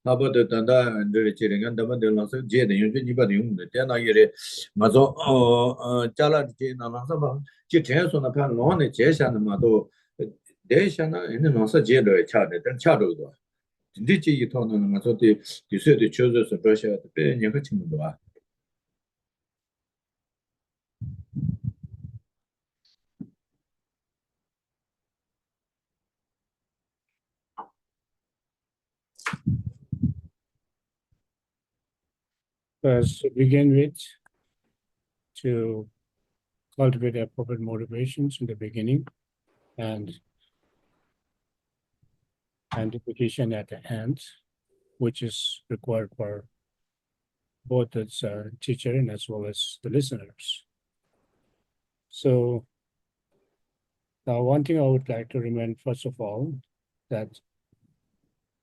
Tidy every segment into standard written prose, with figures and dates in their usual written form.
about the Tanda and the Chiring and the Mandela, Jay, the Union, the Tena Mazo, Jala, Nasaba, Chitens on the Palon, Ches and Mado, Deshana, and the Nasa Jado, Chad, and Chado. Did you turn on Mazoti, you said the choosers of Russia, the Pay and Yakachimua? First, to begin with, to cultivate appropriate motivations in the beginning and anticipation at the end, which is required for both its teacher and as well as the listeners. So now one thing I would like to remind, first of all, that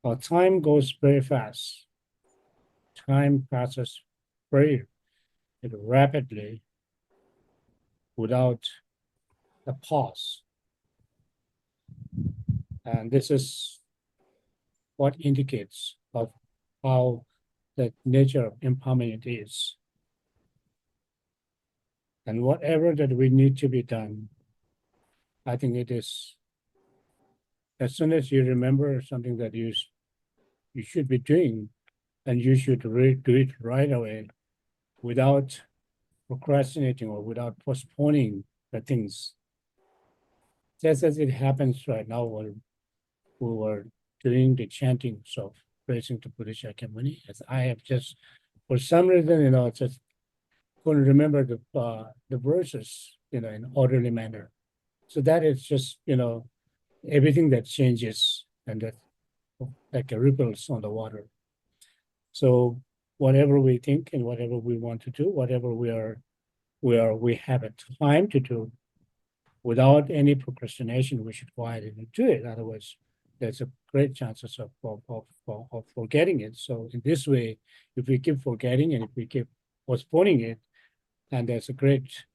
our time goes very fast. Time passes very rapidly without a pause. And this is what indicates of how the nature of empowerment is. And whatever that we need to be done, I think it is, as soon as you remember something that you should be doing, and you should do it right away without procrastinating or without postponing the things. Just as it happens right now, when we were doing the chanting of praising to Buddha Shakyamuni, as I have just, for some reason, just couldn't remember the verses, in orderly manner. So that is just, everything that changes and that like a ripples on the water. So whatever we think and whatever we want to do, whatever we have a time to do, without any procrastination, we should go ahead and do it. Otherwise, there's a great chances of forgetting it. So in this way, if we keep forgetting and if we keep postponing it, and there's a great,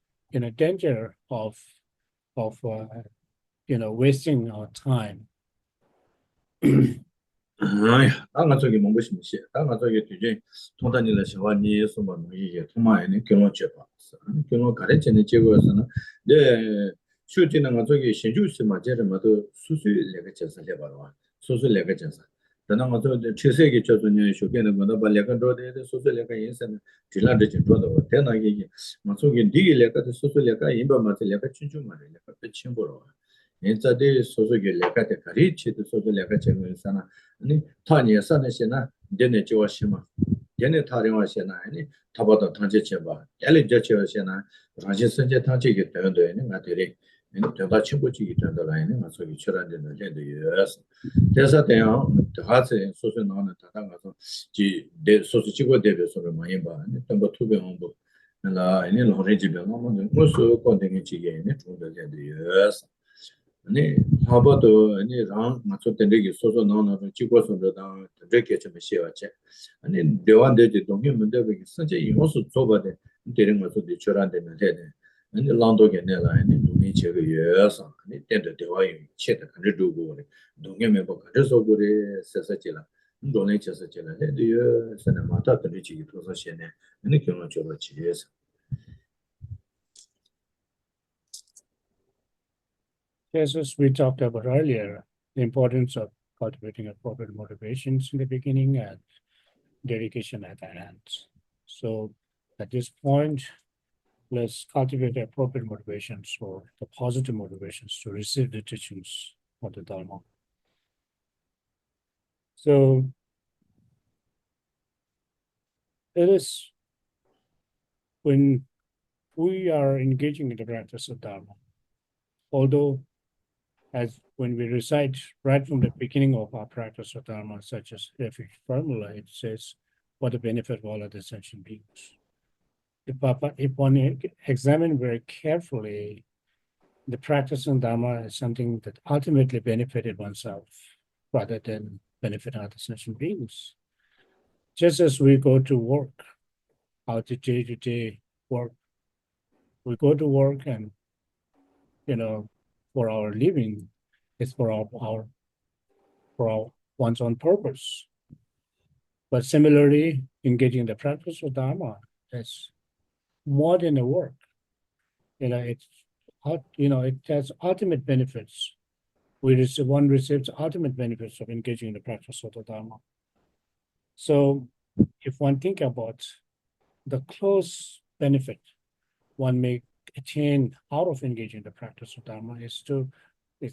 danger of wasting our time. I'm talking about Mushmish. I'm talking to Tontanil Shavani, someone who Toma and Kilon Chepa. Kilon Karech and Chevers, the shooting and Matogi Shinju Majamato, Susu Legaches and Lebanon, Susu Legaches. The number of the Chiseki Chosun, Shukin, and Manabalaka, the Susu Legains and Tilandich brother, Tenagi, Masuki Digileka, the Susu Lega, Imba Matilaka Chinjuma, the Chimboro. Instead, Susu Lega, the Karichi, the Susu Lega Sana. 타니에 산에시나 데네 지와시마 데네 타리와시나 아니 타바다 탄제체바 엘리제체와시나 라지 선제 탄제게 되는데 나들이 내가 친구지기 된다라는 마소기 철안되는 데도여스 대사대요 다세 소소 나오는 다다가서 지대 소소 지고 대비서를 많이 봐 또 투병원도 나 아니 로레지병 뭐는 무슨 건데 지게 좀더데여스 아니 하버도 아니 랑 맞춰 된게 소소 나오는 지고선도 다 되게 좀 시와체 아니 대완대지 동의 문제가 선제 이모스 줘봐대 되는 것도 처란되는 데네 아니 랑도게 내라 아니 동의 제가 예서 아니 된데 대화이 체다 근데 두고 동의 멤버 그래서 그래 세서지라 동의 제서지라 내도 선에 맞다 들리지 도서 시네 아니 결혼 줘봐 지에서 Yes, as we talked about earlier, the importance of cultivating appropriate motivations in the beginning and dedication at the end. So at this point, let's cultivate appropriate motivations or the positive motivations to receive the teachings of the Dharma. So it is when we are engaging in the practice of Dharma, although as when we recite right from the beginning of our practice of Dharma, such as the formula, it says, for the benefit of all other sentient beings. If one examines very carefully, the practice of Dharma is something that ultimately benefited oneself rather than benefit other sentient beings. Just as we go to work, our day-to-day work, we go to work and, for our living, it's for one's own purpose. But similarly, engaging in the practice of Dharma is more than a work. It has ultimate benefits. One receives ultimate benefits of engaging in the practice of the Dharma. So if one think about the close benefit one may attain out of engaging in the practice of Dharma is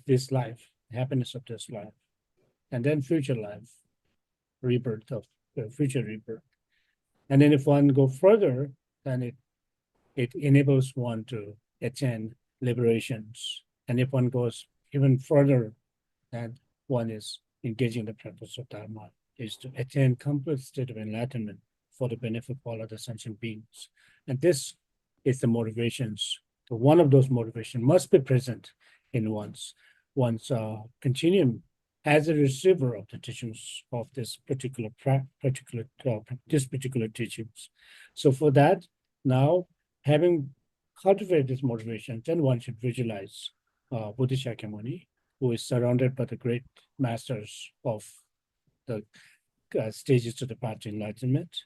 this life, happiness of this life, and then future life, rebirth of future rebirth. And then if one go further, then it enables one to attain liberations. And if one goes even further, then one is engaging in the practice of Dharma, is to attain complete state of enlightenment for the benefit of all other sentient beings. And this is the motivations. So one of those motivations must be present in one's continuum as a receiver of the teachings of this particular teachings. So for that, now having cultivated this motivation, then one should visualize Buddha Shakyamuni, who is surrounded by the great masters of the stages to the path to enlightenment,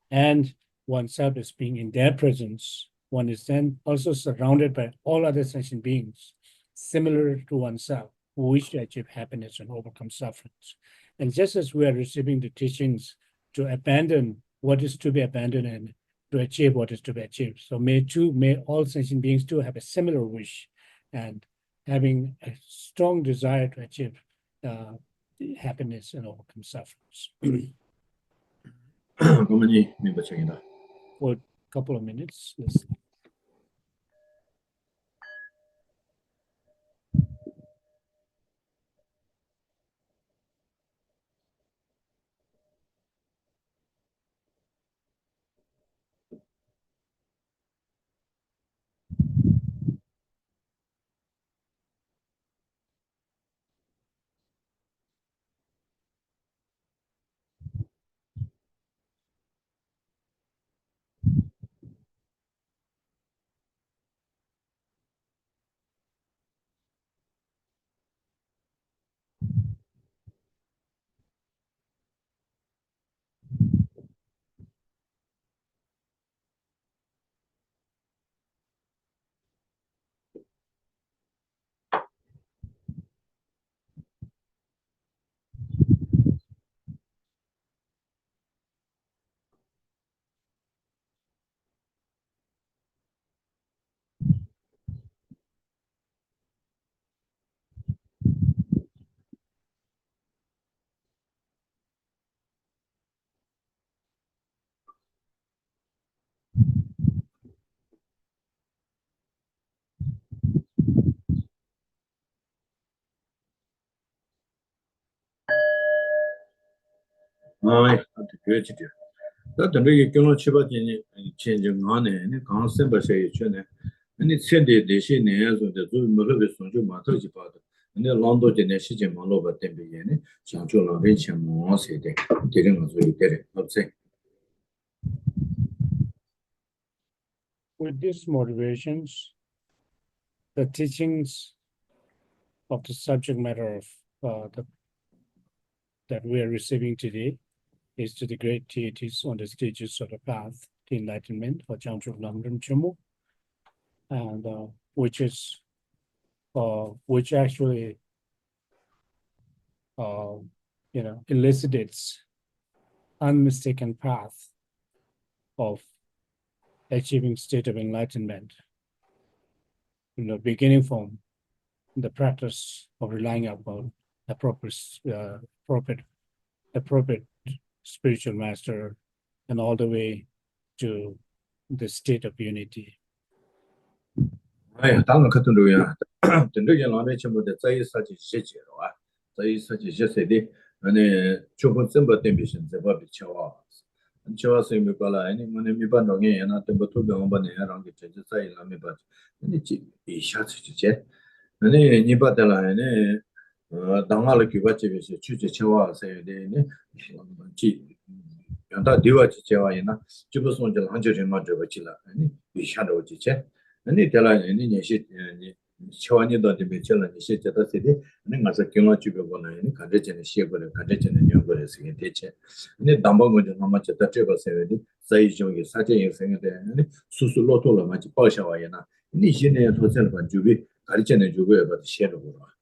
and oneself is being in their presence. One is then also surrounded by all other sentient beings, similar to oneself, who wish to achieve happiness and overcome sufferings. And just as we are receiving the teachings to abandon what is to be abandoned and to achieve what is to be achieved. So may all sentient beings too have a similar wish and having a strong desire to achieve happiness and overcome sufferings. For a couple of minutes, let's with these motivations, the teachings of the subject matter of that we are receiving today is to the great deities on the stages of the path to enlightenment for Chanchu Lam Rim Chenmo, and which actually elucidates unmistaken path of achieving state of enlightenment, beginning from the practice of relying upon appropriate spiritual master and all the way to the state of unity. 치원이도 되게 절은 시제도 세대 근데 가서 경험 주변에 간제전에 시에버려 간제전에 연구를 해서 대체 근데 담보고 좀 아마 저다 저거 세대디 사이종이 사제 생각에 수수로토로 맞지报销와야나 근데 이제는 도전을 반 주비 가르치는 주고에 봐 시에로 보라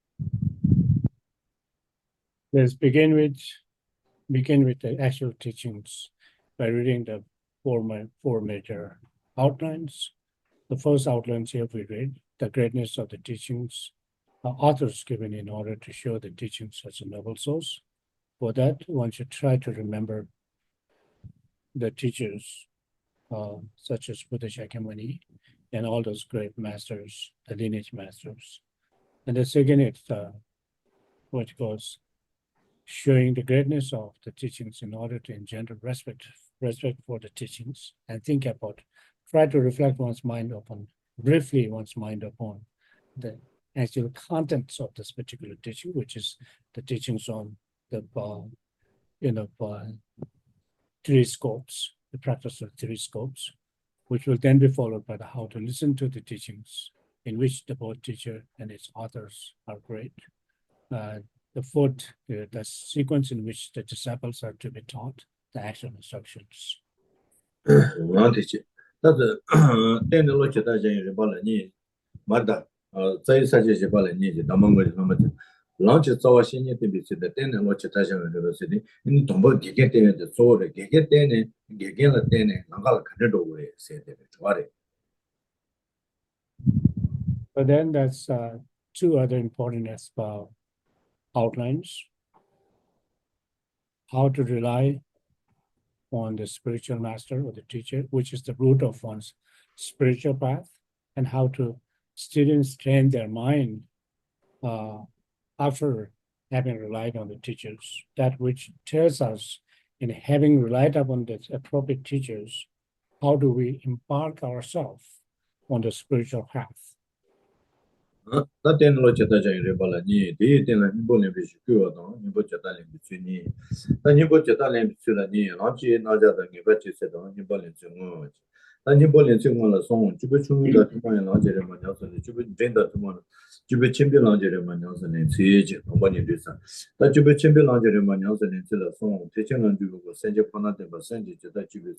Let's begin with the actual teachings by reading the four major outlines. The first outlines here we read the greatness of the teachings, authors given in order to show the teachings as a noble source. For that, one should try to remember the teachers, such as Buddha Shakyamuni and all those great masters, the lineage masters. And the second is what goes showing the greatness of the teachings in order to engender respect for the teachings and try to reflect briefly one's mind upon the actual contents of this particular teaching, which is the teachings on the three scopes, the practice of three scopes, which will then be followed by how to listen to the teachings in which the both teacher and its authors are great. The fourth, the sequence in which the disciples are to be taught the actual instructions. 나도 때는 제다쟁이를 발라니 맞다 자유사제제 발라니 남은 거지 남았지 런치 자와 신이 때비치데 때는 제다쟁이를 그러시니 이 동버 기계 때문에 저를 기계 때문에 기계를 때문에 나갈 가려도 그래 세대 좋아래 But then that's two other important outlines. How to rely on the spiritual master or the teacher, which is the root of one's spiritual path, and how to students train their mind after having relied on the teachers. That which tells us in having relied upon the appropriate teachers, how do we embark ourselves on the spiritual path? 나 때는 제다쟁이를 발라니 대 때는 일본에 비시 교어도 일본 제다랭 비치니 나 일본 제다랭 비치라니 런치 나자다 니바치세도 일본에 좀 나 일본에 정말 송 주변 중국의 통화에 나제를 많이 하서는 주변 된다 통화 주변 챔피언 나제를 많이 하서는 제지 공부니 돼서 나 주변 챔피언 나제를 많이 하서는 제가 송 대체는 주고 선제 권한대 선제 제다 주변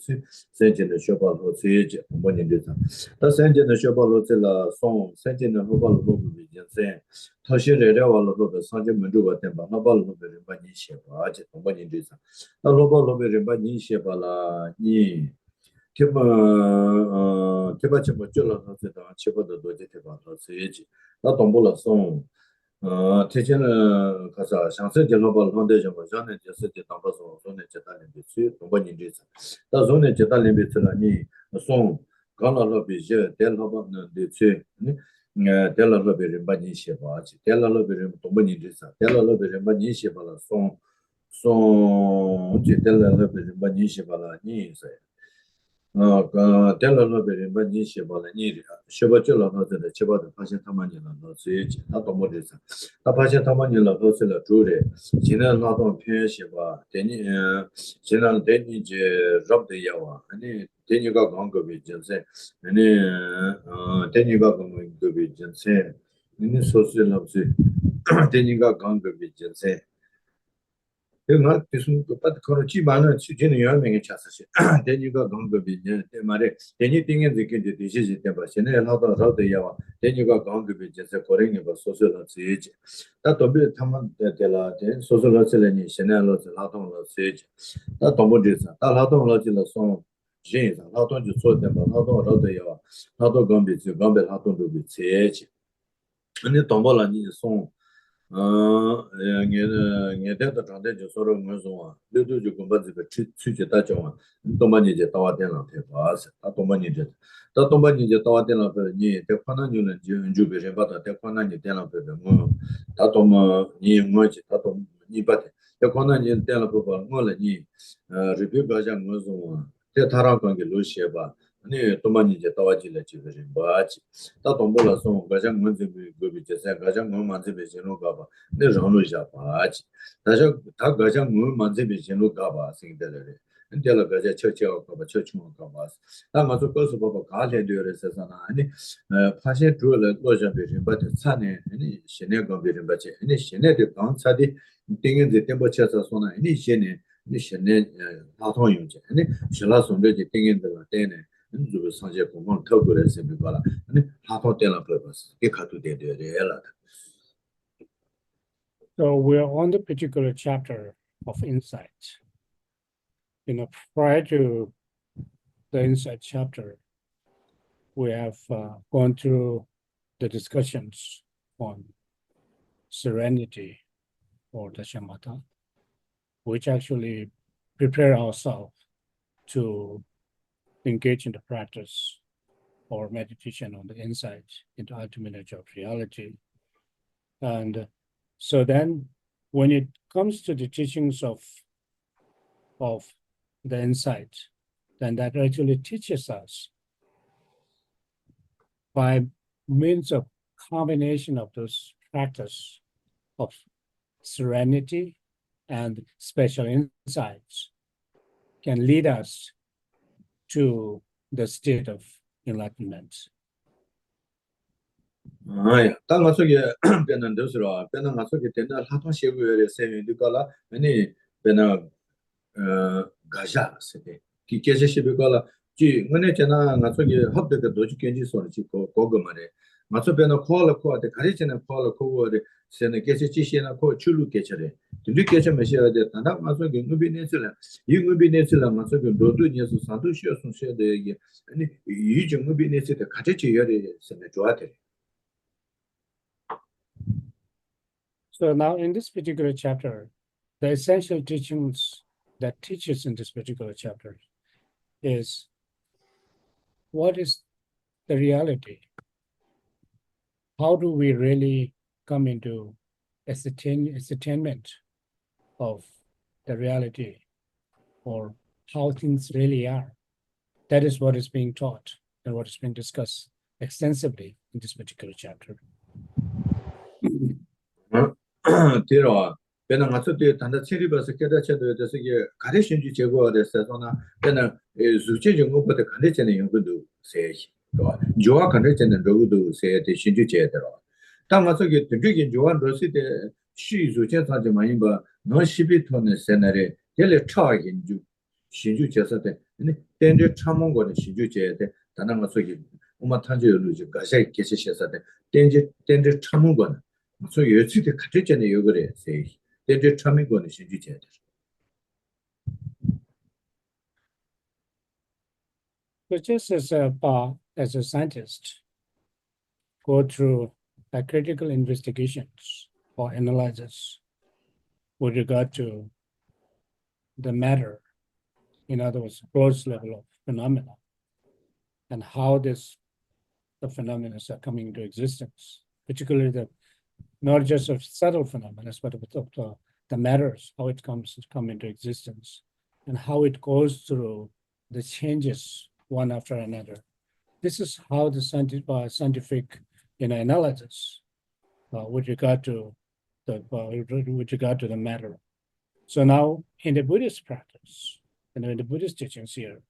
선제는 쇼바로 제지 공부니 돼서 나 선제는 쇼바로 제가 송 선제는 호바로 보고 이제 터시레레와로도 선제 문제가 된다 나발로 많이 시바 아직 공부니 돼서 나 로발로 많이 시바라 니 개발체 뭐 줄어서 되다 치고도 도제 대봐서 쓰야지 나 동보라 송 대체는 가서 상세 결론을 한대 좀 전에 됐을 담아서 손에 제단에 비치 동반인 뒤에서 나 손에 제단에 비치라니 송 간라로 비제 델로바는 대체 델로로 베르 많이 시바지 델로로 베르 동반인 뒤에서 델로로 베르 많이 시바라 송 제델로로 베르 많이 시바라니 델로노베리 많이 시발니 쇼바줄로노데 치바도 파신 타만이나 노스이지 나도 모르겠어 나 파신 타만이나 노스를 주래 지난 나도 표시바 되니 지난 되니 이제 잡대야와 아니 되니가 광급이 전세 아니 되니가 광급이 전세 이 소셜 없이 되니가 광급이 전세 내가 무슨 것 그렇지 많은 수준의 여명이 찾았지. 대니가 강급이냐 때 말에 대니 띵에 되게 되시지 때 봐시네 나도 저도야 대니가 강급이 이제 거랭이 봐 소설을 쓰지. 나 도비 타만 때라 된 소설을 쓰려니 신나로 나도로 쓰지. 나 도모지사 나 나도로 지는 송 진짜 나도 좀做点吧 나도 저도야 나도 강비지 강비 나도도 비치지. 근데 동벌라니 송 얘네들 장대 저 서로 무슨와 르두주 공부지가 취취지 다정아 동반이 이제 다와대나 대봐서 다 동반이 이제 다 동반이 이제 다와대나 니 대판하는 주주베 받아 대판하니 대나 다 동마 니 뭐지 다동니 받대 대판하니 대나 보고 뭐라니 리뷰 가장 무슨와 대 타랑 관계 로시에 봐 아니 도만이 이제 도와질래 지금 뭐지 다 동보라서 가장 먼저 그 비제사 가장 먼저 비제로 가봐 내 전로 잡아지 다시 다 가장 먼저 비제로 가봐 생들래 근데라 가자 처치하고 가봐 처치하고 가봐 나 맞아 거기서 봐봐 가게 되어서잖아 아니 파세 둘을 로자 비린 바트 산에 아니 신내 거 비린 바치 아니 신내의 강사디 땡인데 템버쳐서 소나 아니 신내 니 신내 다통 용제 아니 신라송의 땡인들 때네 그 상제 공간 터그를 세비가라 아니 하도 때라 버스 게 가도 되려라 So we're on the particular chapter of insight. Prior to the insight chapter, we have gone through the discussions on serenity or the shamatha, which actually prepare ourselves to engage in the practice or meditation on the insight into ultimate nature of reality. And so then when it comes to the teachings of the insight, then that actually teaches us by means of combination of those practice of serenity and special insights can lead us to the state of enlightenment. 아야 땅아 속에 변한 데서로 변한 속에 된다 하통 시고열의 세미도 가라 아니 변한 가자 세대 기계제 시비가라 지 문에 전화 나서게 합되게 도지 견지 소리지 고거 말에 맞서 변한 콜을 코한테 가리지는 콜을 코어에 세네 계제 지시나 코 줄루 계절에 둘이 계제 메셔야 돼 단다 맞서 경비네슬라 이 경비네슬라 맞서 도도 녀서 산도 쉬어서 쉬어야 돼 이게 아니 이 경비네슬 때 같이 지어야 돼 세네 좋아 돼 So now in this particular chapter, the essential teachings that teaches in this particular chapter is what is the reality? How do we really come into ascertainment of the reality or how things really are? That is what is being taught and what is being discussed extensively in this particular chapter. 뒤로 배는 가서 뒤에 단다 체리버스 깨닫쳐도 돼서 이게 가르신주 제거가 됐어서나 배는 수치 정보부터 가르치는 연구도 세시 또 조화 가르치는 로고도 세야 돼 신주 제대로 당 가서 이게 되게 조화 로시 때 시주 제사지 많이 봐 너시비톤의 세나리 얘를 차인주 신주 제사대 근데 땡제 참은 거는 신주 제대 단한 가서 이게 엄마 탄저로 이제 가셔 계시셔서대 땡제 참은 거는 So you see the Katichan Yoga say, they did coming on the Shinji. But just as a scientist, go through critical investigations or analysis with regard to the matter, in other words, gross level of phenomena, and how the phenomena are coming into existence, particularly not just of subtle phenomena, but of the matters, how it come into existence, and how it goes through the changes one after another. This is how the scientific analysis with regard to the matter. So now in the Buddhist practice, in the Buddhist teachings here,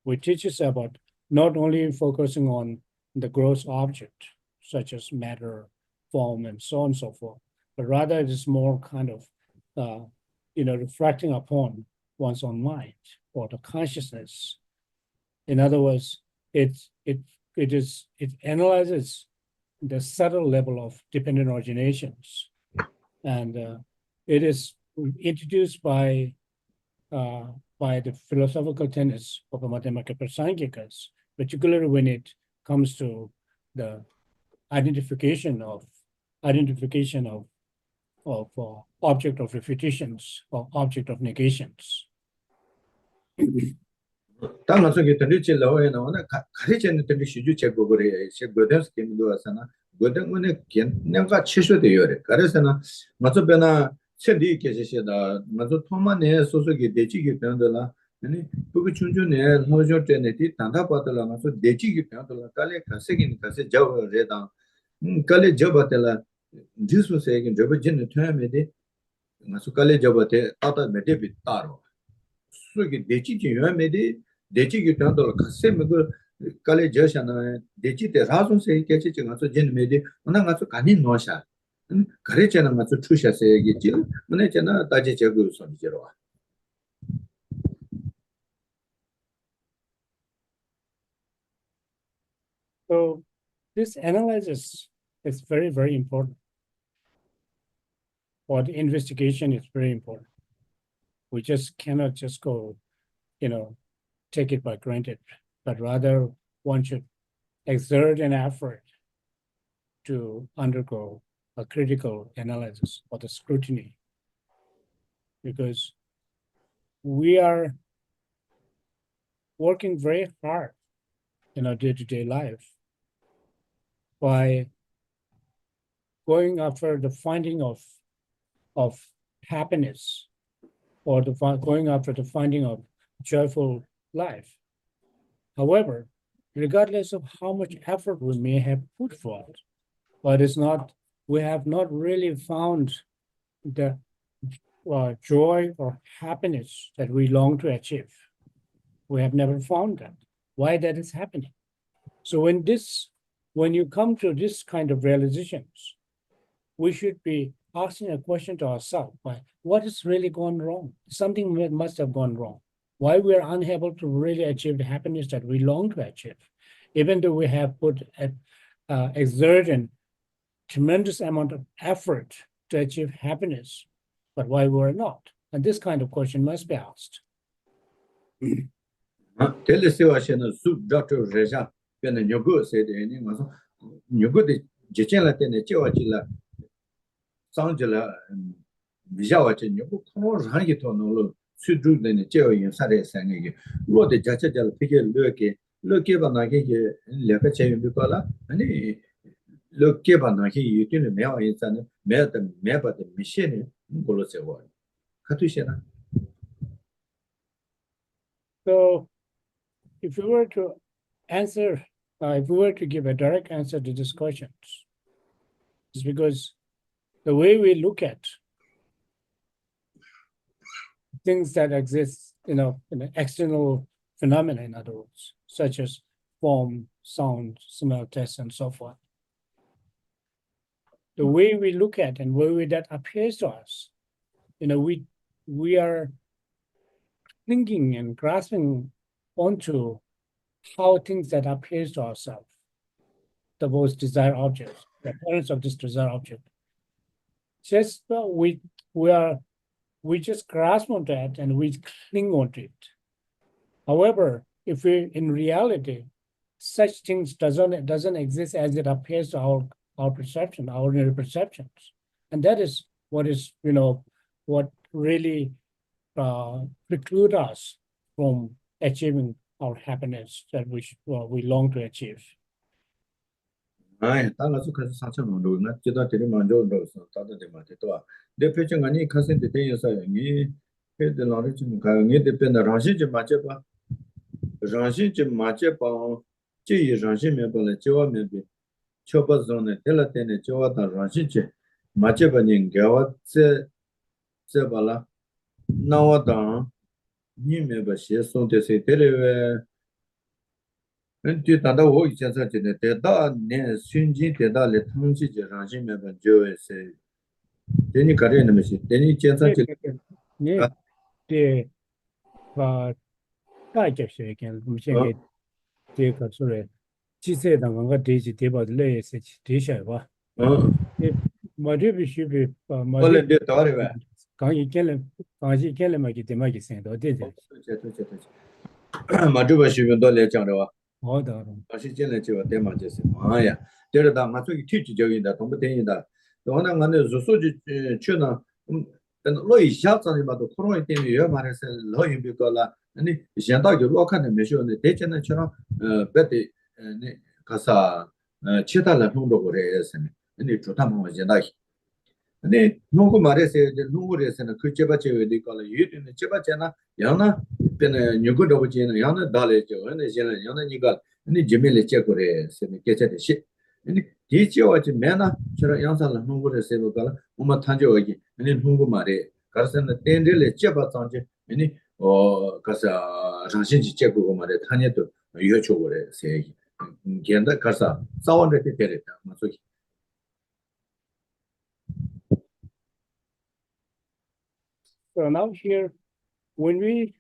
we teach us about not only focusing on the gross object, such as matter, form, and so on and so forth, but rather it is more kind of, reflecting upon one's own mind or the consciousness. In other words, it analyzes the subtle level of dependent originations, and it is introduced by the philosophical tenets of the Madhyamaka Prasanghikas, particularly when it comes to the identification of object of refutations or object of negations. 당한 속에 들리지 나와요. 오늘 가르치는 들리 시주 제거 그래. 시거든스 김도 왔잖아. 거든문에 내가 취소돼요. 그래서는 맞으면은 체리 계시다. 맞아 토만에 소속이 되지기 때문에 아니 그거 충분해 노조 때문에 단다 받으려면 또 대지기 편들라 깔래 가세긴 가세 저래다 깔래 저버텔라 지수세긴 저버진 퇴면에 마수 깔래 저버테 따다 메데비 따로 수기 대지기 요면에 대지기 편들라 가세 그 깔래 저샤나 대지대 라존세 깨지 지가서 진메디 오나 가서 간이 노샤 가래잖아 가서 투샤세기 지 문에잖아 다지 저거 손지로 So this analysis is very, very important. Or the investigation is very important. We just cannot just go, take it by granted, but rather one should exert an effort to undergo a critical analysis or the scrutiny, because we are working very hard in our day-to-day life by going after the finding of happiness, or going after the finding of joyful life. However, regardless of how much effort we may have put forth, but we have not really found the joy or happiness that we long to achieve. We have never found that. Why that is happening? So when you come to this kind of realizations, we should be asking a question to ourselves: what is really gone wrong? Something must have gone wrong. Why we are unable to really achieve the happiness that we long to achieve, even though we have exerted tremendous amount of effort to achieve happiness, but why we're not? And this kind of question must be asked. 텔레세와시는 수 doctor 레자 변에 녀고 세대니 가서 녀고데 제체라 때문에 찌와질라 상질라 미자와체 녀고 코노 하게 토노로 수주되는 찌어인 사례 생에게 로데 자체절 피게 르게 바나게 레가 체임비콜라 아니 르게 바나게 유티는 매와 인사는 매바데 미셰네 골로세와 카투시나. So if we were to answer, if we were to give a direct answer to these questions, it's because the way we look at things that exist, in external phenomena, in other words, such as form, sound, smell, taste, and so forth. The way we look at and way that appears to us, we are thinking and grasping onto how things that appears to ourselves, the most desired objects, the appearance of this desired object. Just we just grasp onto it and we cling onto it. However, if in reality, such things doesn't exist as it appears to our perception, our ordinary perceptions, and that is what really preclude us from achieving our happiness that we long to achieve. 아이, 따라서 가서 사천원 로나 지다 되게 먼저 로서 따다데 맞도. 대표적 아니 카센데 대여서 이 헤드라를 좀 가응에 대변의 라시 좀 맞아 봐. 라시 좀 맞아 봐. 제 라시 매번에 저와 매비. 초바존에 텔라테네 저와다 라시 제 맞아 봐는 겨와 제 발라 나와다 님에 봐시 손대세 데레 단다 오 이제서 전에 대다 내 순진 대다를 통지제 라지면 저에서 되니 가려는 것이 되니 제사지 네, 네, 가이적셔 이게 무슨게 제가 소리 지세당 건가 되지 대바들레 되셔 봐. 네, 머리비시비 원래 내 도와래 봐. 강이 켈레마기 대마기 생도 되지. 마주바시면 돌려 장려와. 어다. 다시 전에 제가 대마제스. 아야. 저러다 맞쪽이 튀지적인다. 동부대인다. 너나 간에 소소지 추나 로이 샤츠니 마도 코로나 때문에 여 말해서 로이 비거라. 아니 현다게 로칸에 메시오네 대체는처럼 베티 가사 치달라 통도 그래서 아니 좋다 뭐 현다기 근데 누구 말해서 누구래서는 그 제바제에 걸어 유리는 제바잖아 양나 변에 누구도 지는 양나 달래죠 근데 저는 양나 니가 근데 재미를 제거래 세네 개체듯이 근데 디지어지 매나 저런 양산을 누구래서 걸어 엄마 탄저기 근데 누구 말에 가서는 텐들을 제바장지 아니 가서 정신지 제거고 말에 탄에도 요초거래 세 걔한테 가서 싸워를 때 되랬다 맞죠 So now here, when we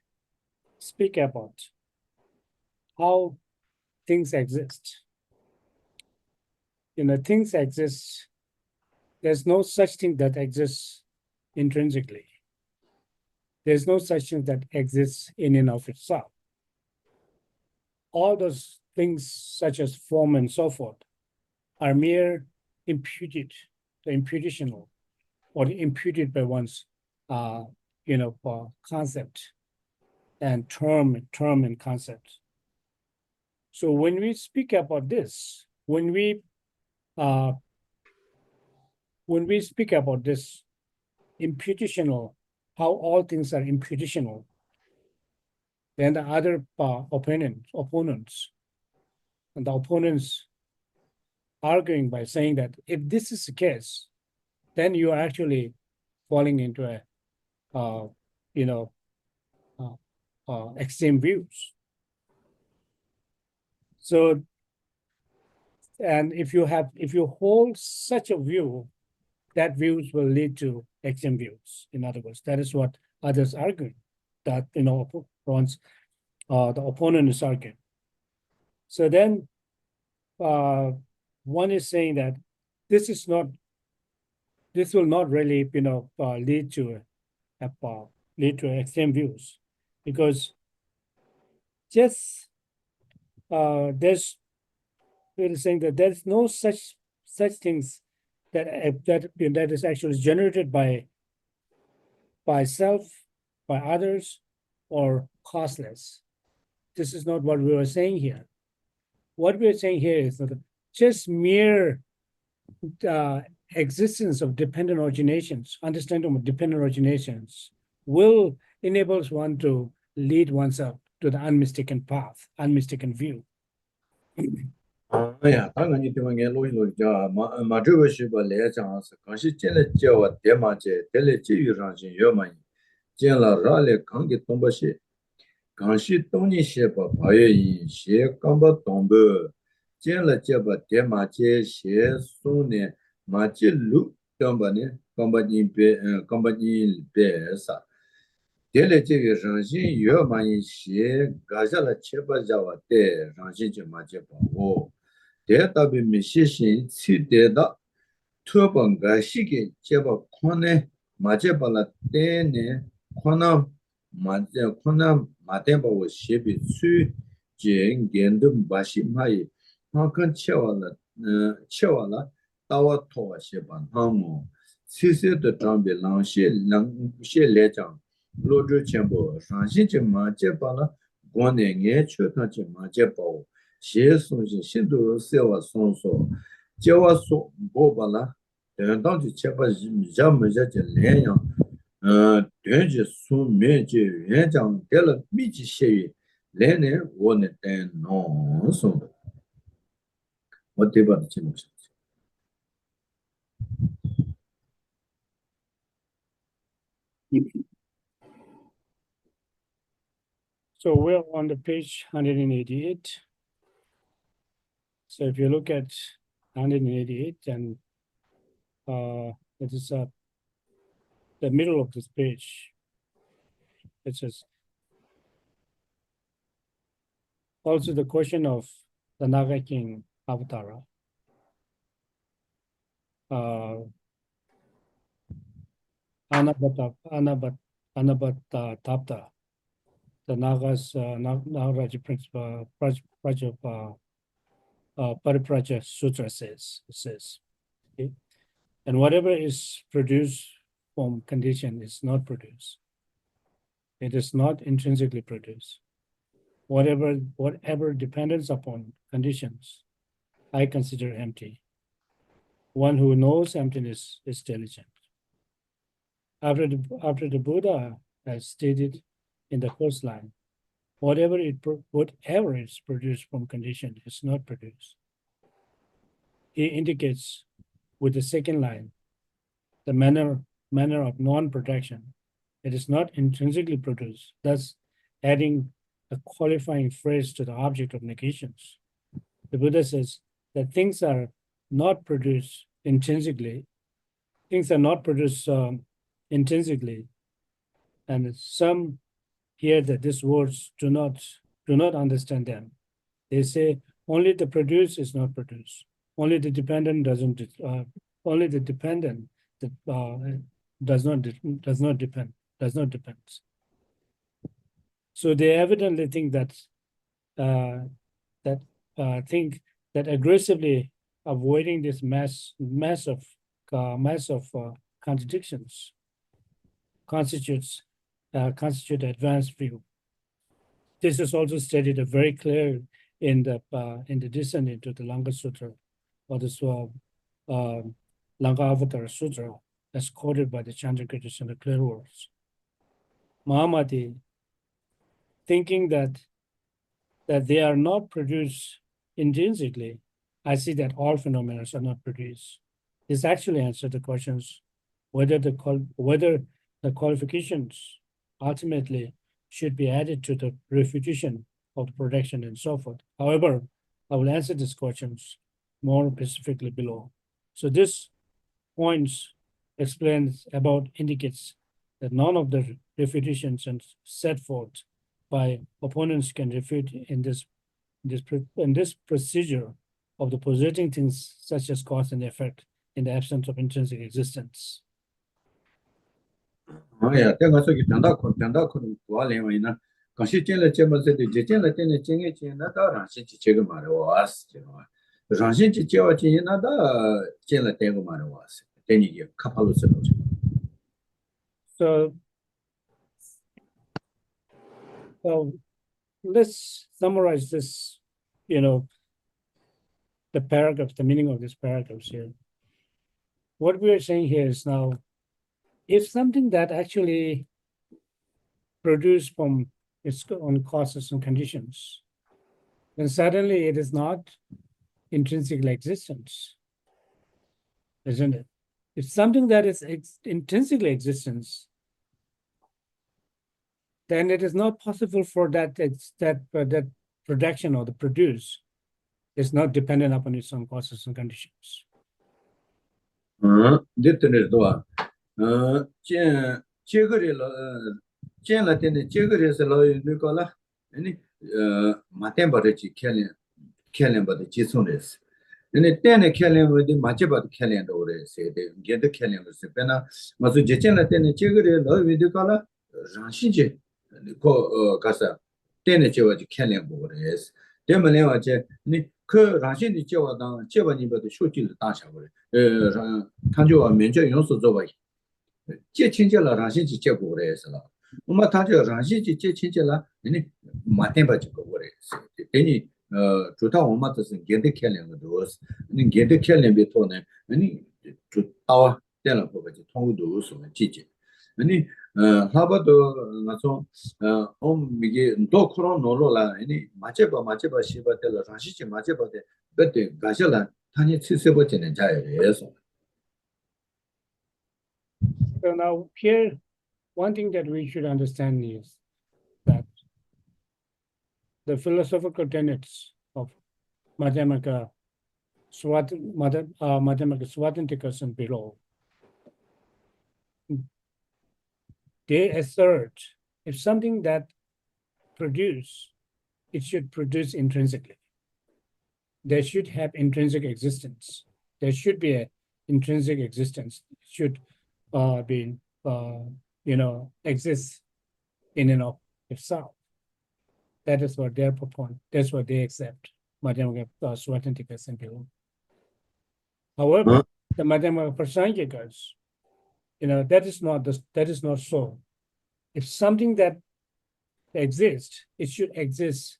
speak about how things exist, things exist. There's no such thing that exists intrinsically. There's no such thing that exists in and of itself. All those things, such as form and so forth, are mere imputed, the imputational, or imputed by one's, concept and term and concept. So when we speak about this, when we speak about this imputational, how all things are imputational, then the other opponents, and the opponents arguing by saying that if this is the case, then you are actually falling into a, extreme views. So, and if you hold such a view, that views will lead to extreme views. In other words, that is what others argue, that the opponent is arguing. So then one is saying that this will not really lead to extreme views, because just we're saying that there's no such things that is actually generated by self, by others, or causeless. This is not what we were saying here. What we're saying here is that just mere existence of dependent originations, understanding of dependent originations, will enable one to lead oneself to the unmistaken path, unmistaken view. 哎呀，刚刚你地方言录一录叫马这个是吧？来讲是，刚是进来叫我爹妈去，带来教育上去要嘛，进了让来刚给东北些，刚是东尼些吧，8月1些刚把东北进了这吧，爹妈去些送呢，马这路刚把呢，刚把你别啥。带来这个上新要嘛一些，干下来7、8家带上新就嘛就把握。대답이 미시신 치대다 투번가 시기 제바 코네 마제발라 때네 코나 마데바고 시비 수 젠겐도 바시마이 마kan 채와라 따와 토와 시반 하모 시세도 장비 랑시 레장 로드 쳔보 상신지 마제발라 권에 예 추타지 마제바오 写送信信都写我送说，叫我说不把啦，等到就切把米家没家就连样，等就送面就原讲得了密集协议，来年我能等农送的，我对吧？听不清。So we're on the page 188. So if you look at 188, and it is the middle of this page. It says also the question of the Naga king Avatara. Anabatapta, the Nagas, Nagaraja principle, Paripraja Sutra says, okay? And whatever is produced from condition is not produced. It is not intrinsically produced. Whatever depends upon conditions, I consider empty. One who knows emptiness is diligent. after the Buddha has stated in the first line, whatever is produced from condition is not produced. He indicates with the second line the manner of non-production. It is not intrinsically produced, thus adding a qualifying phrase to the object of negations. The Buddha says that things are not produced intrinsically. Things are not produced intrinsically, and some hear that these words do not understand them. They say only the produced is not produced. Only the dependent doesn't. Only the dependent that does not depend. So they evidently think that think that aggressively avoiding this mass of contradictions constitute advanced view. This is also stated very clear in the descent into the Langa Sutra, or the Langa Avatar Sutra, as quoted by the Chandrakirtis in the clear words. Mahamati, thinking that they are not produced intrinsically, I see that all phenomena are not produced. This actually answers the questions whether the qualifications ultimately should be added to the refutation of the production and so forth. However, I will answer these questions more specifically below. So this points indicates that none of the refutations set forth by opponents can refute in this procedure of the positing things such as cause and effect in the absence of intrinsic existence. 야, 내가 저기 변다코 도와내면 당시 전에 제모세도 제전에 때는 정해 지나다 라신지 제가 말해 왔어. 라신지 제와 지나다 전에 때고 말해 왔어. 되니게 카팔로스 거죠. So let's summarize this, the paragraphs, the meaning of these paragraphs here. What we are saying here is now, if something that actually produced from its own causes and conditions, then suddenly it is not intrinsically existence, isn't it? If something that is intrinsically existence, then it is not possible for that production or the produce is not dependent upon its own causes and conditions. 됐더니도 제거를 때는 제거해서 넣을거라 아니 마템바르지 켈렌바데 지송레스 아니 때는 켈렌바데 마제바데 켈렌도 오래세 게데 켈렌도 베나 마주 제전에 때는 제거를 넣을거라 장시제 그 가서 때는 제와지 켈렌 보레스 때문에 와제 그 라신이 제와당 제바니바데 쇼지를 다샤버려 탄조와 면적 용수 줘봐 제친절라 라신지 제고 그래서 엄마 탄조 라신지 제친절라 아니 마템바지 거 그래서 되니 좋다 엄마도 게데 켈랭도 아니 게데 켈랭 비토네 아니 좋다와 때는 거지 통도 소 지지 아니 하버도 나서 이게 또 그런 놀러라 아니 마제바 시바텔라 라신지 마제바데 그때 가셔라 탄이 치세버지는 자예요. So now here, one thing that we should understand is that the philosophical tenets of Madhyamaka Swatantikas and below, they assert if something that produce, it should produce intrinsically. There should have intrinsic existence. There should be an intrinsic existence. It should exist in and of itself. That is what their proponent, that's what they accept, Madhyamaka Swatantikas and below. However, the Madhyamaka Prasangikas, that is not so. If something that exists, it should exist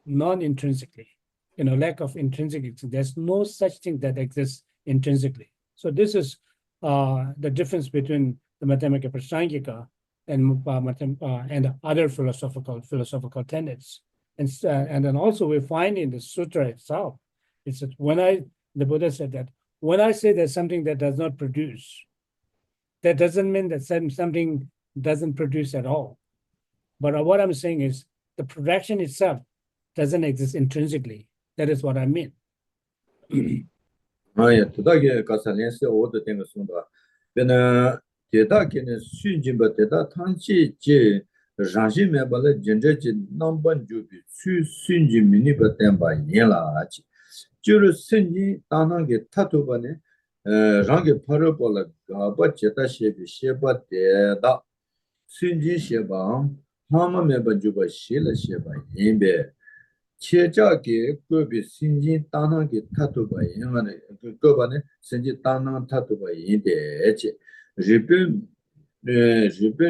non-intrinsically, lack of intrinsic existence. There's no such thing that exists intrinsically. So this is the difference between the Madhyamaka Prasangika and other philosophical tenets. And then also we find in the sutra itself, it's that the Buddha said that when I say there's something that does not produce, that doesn't mean that something doesn't produce at all. But what I'm saying is the production itself doesn't exist intrinsically. That is what I mean. 예, 도다게 가사lense 오더 된거 sonda. 베나 대다게는 순진바 대다 탄치지 장시메발레 젠제지 넘번 주비 순지 미니바 템바 예라지. 주로 순지 다나게 타토바네 랑게 파르볼라 가바 제타셰비 셰바 대다 순지 셰바 마마메바 주바 셰라 셰바 예베 체자게 급이 신진 다나게 타도바 영안에 그거반에 신진 다나 타도바 인데지 리베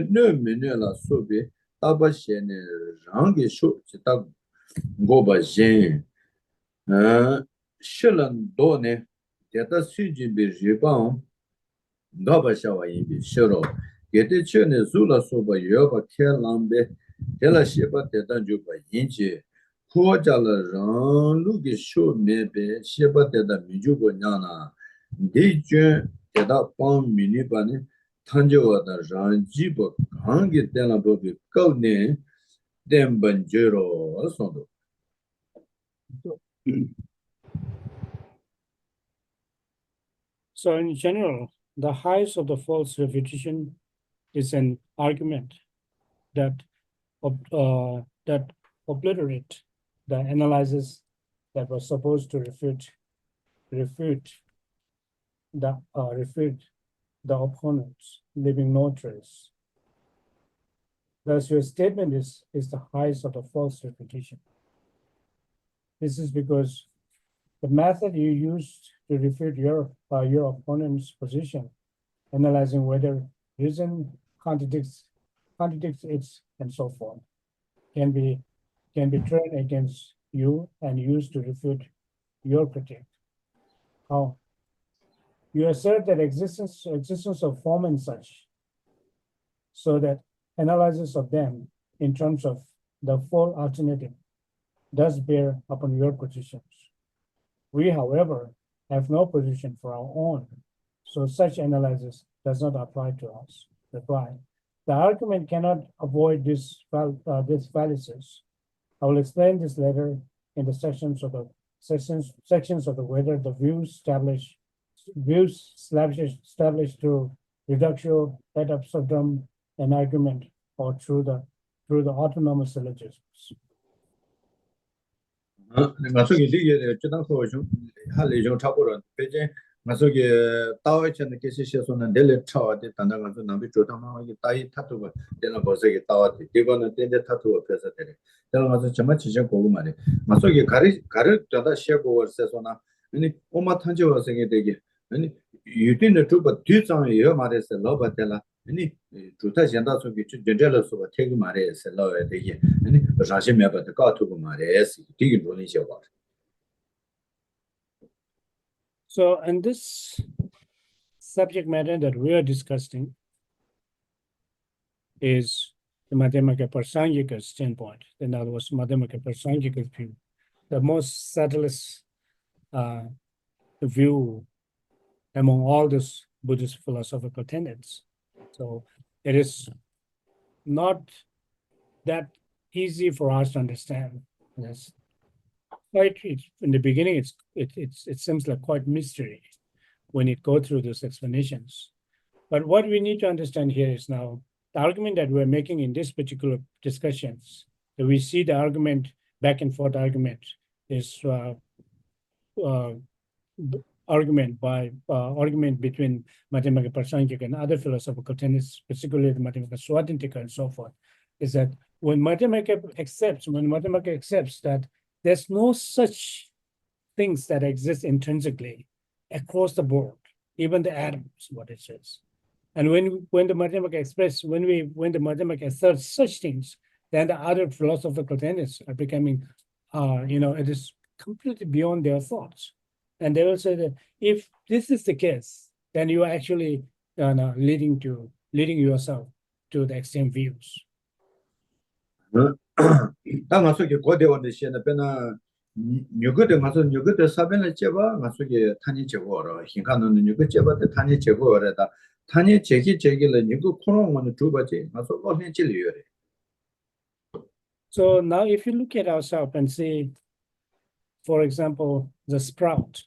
너미네라 소비 타바셰네 랑게 쇼 지타 고바제 실은 도네 데이터 수집비 리방 가바샤와 인비 쇼로 게데체네 줄라 소바 여바 켈람베 텔라시바 데단 주바 인지 코자라 랑루게 쇼메베 시바데다 미주고 냐나 데제 데다 pan 미니바네 탄저와다 랑지보 강게 데나보비 거네 뎀반제로 손도 So in general, the highest of the false refutation is an argument that obliterate the analysis that was supposed to refute the opponents, leaving no trace. Thus, your statement is the highest of the false refutation. This is because the method you used to refute your opponent's position, analyzing whether reason contradicts it and so forth, can be turned against you and used to refute your critique. How? You assert that existence of form and such, so that analysis of them in terms of the full alternative does bear upon your positions. We, however, have no position for our own, so such analysis does not apply to us. Reply: the argument cannot avoid this fallacies. I will explain this later in the sections of the whether the views established through reductio ad absurdum and argument or through the autonomous syllogisms. 마속에 되게 주당소 좀 할래 좀 잡으러 배제 마속에 따와치는 계시셔서는 내려 차와데 단단한 남비 조담하고 따이 타투가 되는 버석에 따와데 이거는 된데 타투가 그래서 되네. 내가 가서 정말 지적 보고 말해. 마속에 가를 떠다 시고 월세서나 아니 오마 탄지 와서게 되게 아니 유딘의 주바 뒤장이요 말해서 러바텔라 아니 주타 현다 속에 전절로서 태그 말해서 러야 되게 아니 자신매버도 가투고 말해서 되게 논의죠 봐. So, and this subject matter that we are discussing is the Madhyamaka Prasangika standpoint. In other words, Madhyamaka Prasangika view, the most subtlest view among all these Buddhist philosophical tenets. So it is not that easy for us to understand. Yes. Right, in the beginning, it seems like quite mystery when it goes through those explanations. But what we need to understand here is now the argument that we're making in this particular discussions. That we see the argument back and forth argument is argument between Madhyamaka Prasangika and other philosophical tenets, particularly the Madhyamaka Swatantika and so forth, is that when Madhyamaka accepts that there's no such things that exist intrinsically across the board, even the atoms, what it says. And when the Madhyamaka when the Madhyamaka asserts such things, then the other philosophical tenets are becoming, it is completely beyond their thoughts. And they will say that if this is the case, then you are actually leading to leading yourself to the extreme views. 다 가서 고대원의 시에는 배나 누구들 가서 누구들 사변을 제바 가서 탄이 제거하러 hin가는 누구 제바데 탄이 제거하러다 탄이 제기를 누구 코로나는 두바지 가서 어떤 진리요. So now if you look at ourselves and see, for example, the sprout.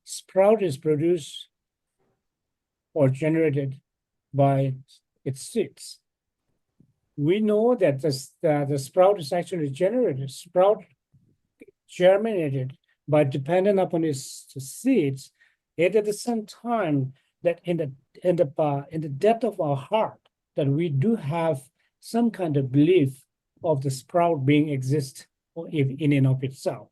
Sprout is produced or generated by its seeds. We know that the sprout is actually generated. Sprout germinated by dependent upon its seeds, yet at the same time that in the depth of our heart that we do have some kind of belief of the sprout being exist in and of itself.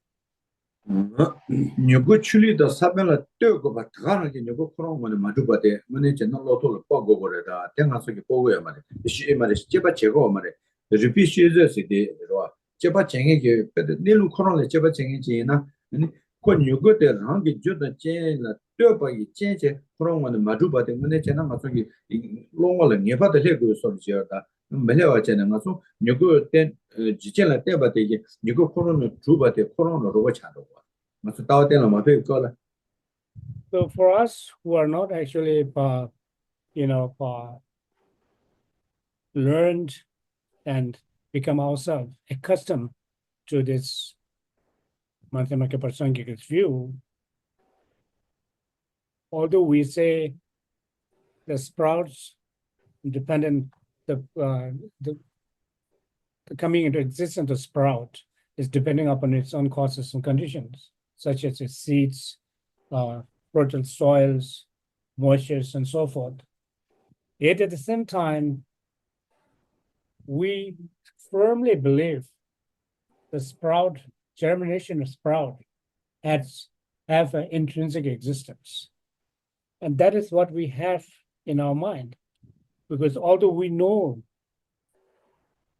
누구 출리도 사변을 떼고 봐 가는 게 누구 코로나는 마주바데 문에 전날 로토를 보고 그래다 대가 속에 보고야 말이야. 시 말이 제바 제거 말이야. 리피시즈스데 제바 쟁이게 내로 코로나 제바 쟁이지나 아니 그 누구들 한게 주다 제나 떼어봐기 제제 코로나는 마주바데 문에 전날 속에 롱을 네바데 해고 소리지다. 매려와잖아. 가서 누구 때 지jel라 때바데 누구 코로나 주바데 코로나로 차도. So for us who are not actually, learned and become ourselves accustomed to this mathematical Prasangika view, although we say the sprouts dependent, the coming into existence of sprout is depending upon its own causes and conditions, such as its seeds, fertile soils, moistures, and so forth. Yet at the same time, we firmly believe the sprout, germination of sprout, have an intrinsic existence. And that is what we have in our mind. Because although we know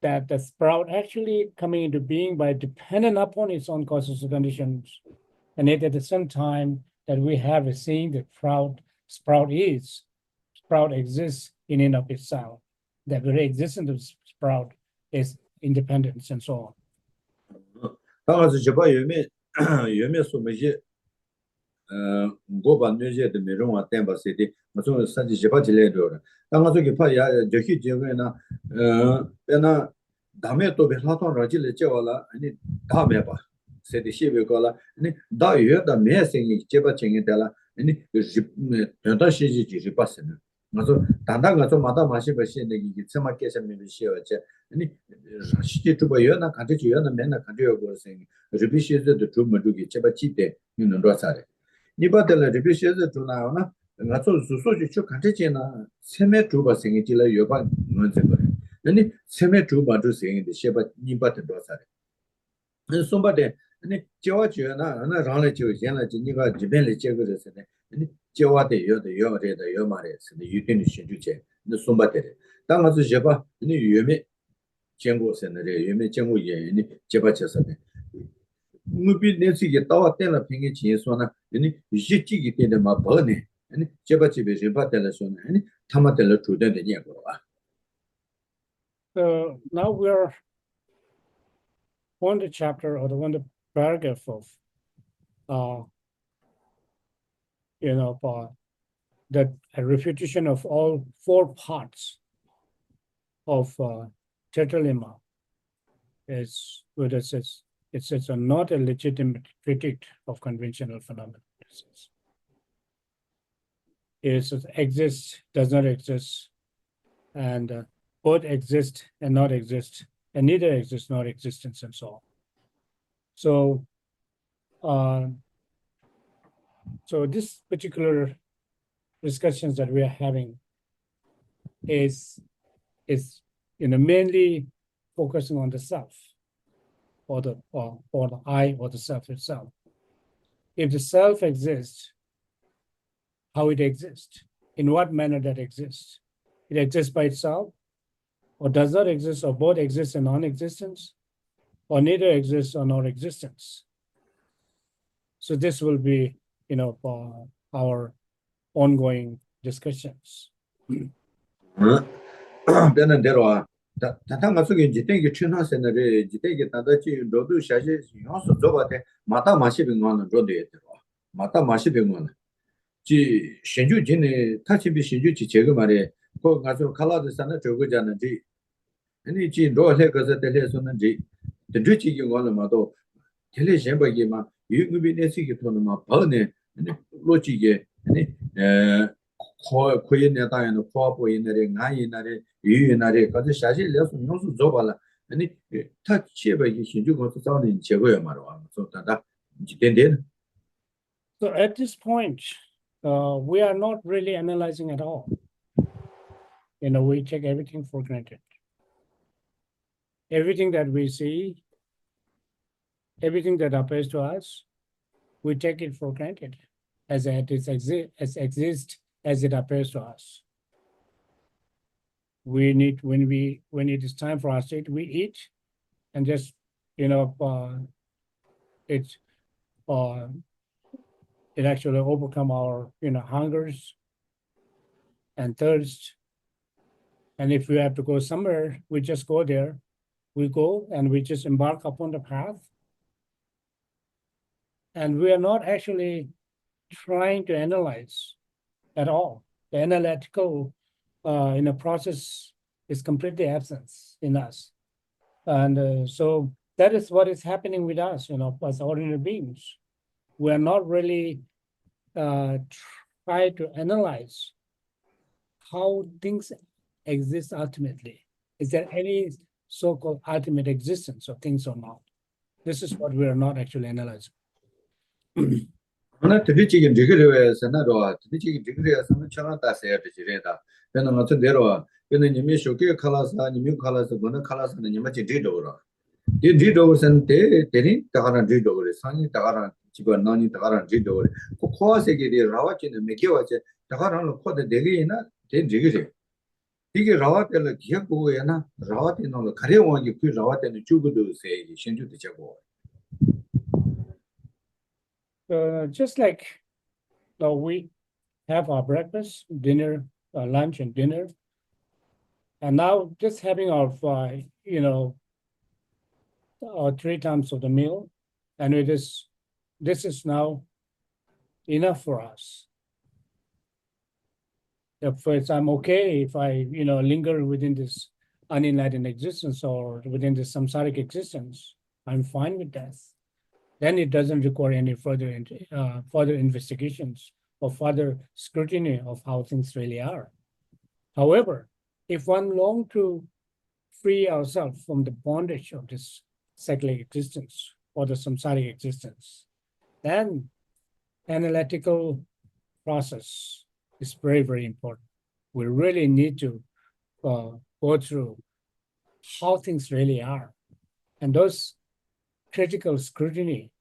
that the sprout actually coming into being by dependent upon its own causes and conditions, and yet at the same time that we have a saying that sprout exists in and of itself. The very existence of sprout is independence and so on. 당아서 제바 유메 소메지 고반 뇌제의 메롱아 템바세디 무슨 사지 제바 질레도라 당아서 기파야 저기 제거나 배나 다음에 또 배라톤 라질레 제와라 아니 다음에 봐 세디 시베고라 아니 다유다 메생이 제바 쟁이달라 아니 전다시지 지지바스는 맞아 단단가 좀 마다 마시 버시는 게 tsama 계산면 시어제 아니 시티 주바여나 같이 주여나 맨나 가져요 거생 리비시즈도 좀 먹기 제바 지대 있는 거사래 니바들 리비시즈 주나나 나서 수소지 쭉 같이 지나 세메 주바 생이지라 여바 뭔지 그래 아니 세메 주바 주 생인데 셰바 니바들 거사래 손바데 아니 저와주나 나 라래 저 옛날 니가 집에를 제거했는데 아니 저와데 요레다 요마레스 유티니 신주제 너 손바데 당아서 제바 아니 유메 쟁고선에 유메 쟁고예 아니 제바쳐서네 무비 내시게 따와 때라 핑게 지에서나 아니 지지기 때문에 막 버네 아니 제바집에 제바텔라서네 아니 타마텔라 주된데 녀고와 So now we're on the chapter or the paragraph of that a refutation of all four parts of Tetralima is what it says. It says not a legitimate critique of conventional phenomena. It says exists, does not exist, and both exist and not exist, and neither exists nor existence, and so on. So this particular discussions that we are having is mainly focusing on the self, or the I, or the self itself. If the self exists, how it exists, in what manner that exists. It exists by itself, or does not exist, or both exist and non-existence, or neither exists or non-existence. So this will be, our ongoing discussions. 배는 대로 다다가 속에 지대기 천하세나리 지대기 다다지 로도 샤시 요소 저바데 마타 마시빙 거는 로도 했더라 마타 마시빙 거는 지 신주 진에 타치비 신주 지 제가 말에 그 가서 칼라드산에 저거잖아지 아니 지 로해 거서 때려서는 지 드르지 거는 마도 텔레 셴바기마 유급이 내시기 돈은 막 버네 아니 로지게 아니 에 코에 내다에는 코아보이네리 나이나리 유이나리 가서 사실 내서 용수 줘발라 아니 타 치에바기 신주 거서 싸우는 제거야 말아 서 다다 지된데 So at this point, we are not really analyzing at all. We take everything for granted. Everything that we see, everything that appears to us, we take it for granted as it exists as it appears to us. We need when it is time for us to eat, we eat, and just it actually overcome our hungers and thirst. And if we have to go somewhere, we just go there. We go and we just embark upon the path. And we are not actually trying to analyze at all. The analytical process is completely absent in us. And so that is what is happening with us, as ordinary beings. We are not really try to analyze how things exist ultimately. Is there any so-called ultimate existence of things or not? This is what we are not actually analyzing. 하나 드리지긴 리그레에서 나로 드리지긴 리그레에서 처럼 다세야 되지래다. 배는 어떤 대로 배는 님이 쇼게 칼라사 님이 칼라사 뭐는 칼라사는 님이 지리도로. 이 리도선 때 대리 다가나 리도로 산이 다가나 집안 나니 다가나 리도로. 그 코아세게리 라와치는 메게와체 다가나는 코데 되게이나 대 리그레. 이게 라와텔을 기억고에나 라와테는 가려워기 그 라와테는 주고도 세기 신주도 되고. Just like we have our breakfast, dinner, lunch, and dinner, and now just having our 3 times of the meal, and this is now enough for us. If I'm okay if I linger within this unenlightened existence or within this samsaric existence, I'm fine with that. Then it doesn't require any further investigations or further scrutiny of how things really are. However, if one longs to free ourselves from the bondage of this cyclic existence or the samsaric existence, then analytical process is very, very important. We really need to go through how things really are. And those critical scrutiny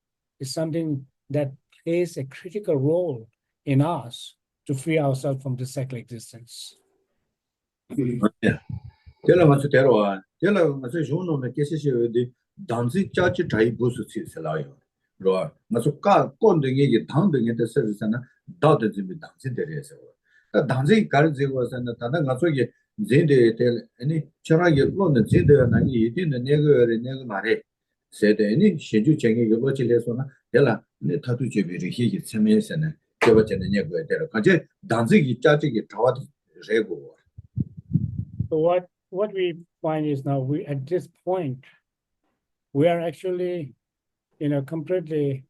is something that plays a critical role in us to free ourselves from the cyclic existence. Tela masu terwa, tela masu jono me kesisi de danzi chachi dai busu si selayo. Ro, masu ka konde nge dang de nge de service na da de zibi danzi de rese. Da danzi kar zigo sana ta da ngaso ge zinde tel ani chara ge lo ne zinde na ni yidin de ne mare. Se de ni shinju chenge ge lo chi le so na tela ne ta tu je bi ri hi ge cheme se na ge ba chen ne ge de ka je danzi gi chachi ge tawa de rego. So what we find is now at this point, we are actually, completely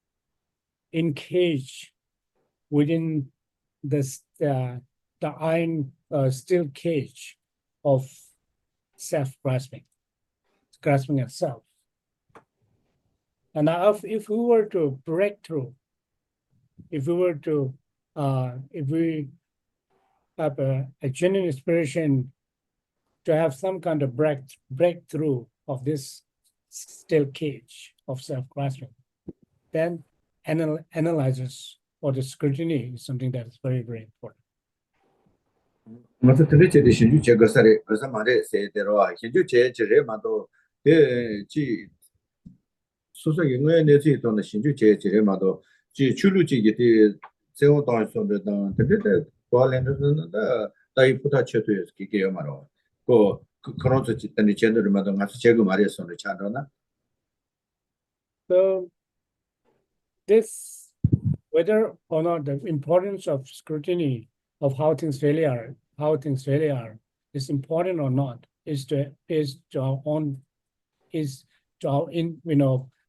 encaged within this the iron steel cage of self-grasping at self. And now if we were to break through, if we have a genuine inspiration to have some kind of breakthrough of this steel cage of self-grasping, then analysis or the scrutiny is something that is very, very important. 맞아 들리지 신주 제가 살에 그래서 말에 세대로 신주 제제를 마도 지 소소 영어에 내지 있던 신주 제제를 마도 지 출루지게 되 세워 당선되던 되게 관련된 따이 부타 쳐도요. 기계요 말어. 그런 저 짓더니 제대로마다 가서 제거 말했어는 잘하나? So this, whether or not the importance of scrutiny of how things really are, is important or not, is to our own, is to our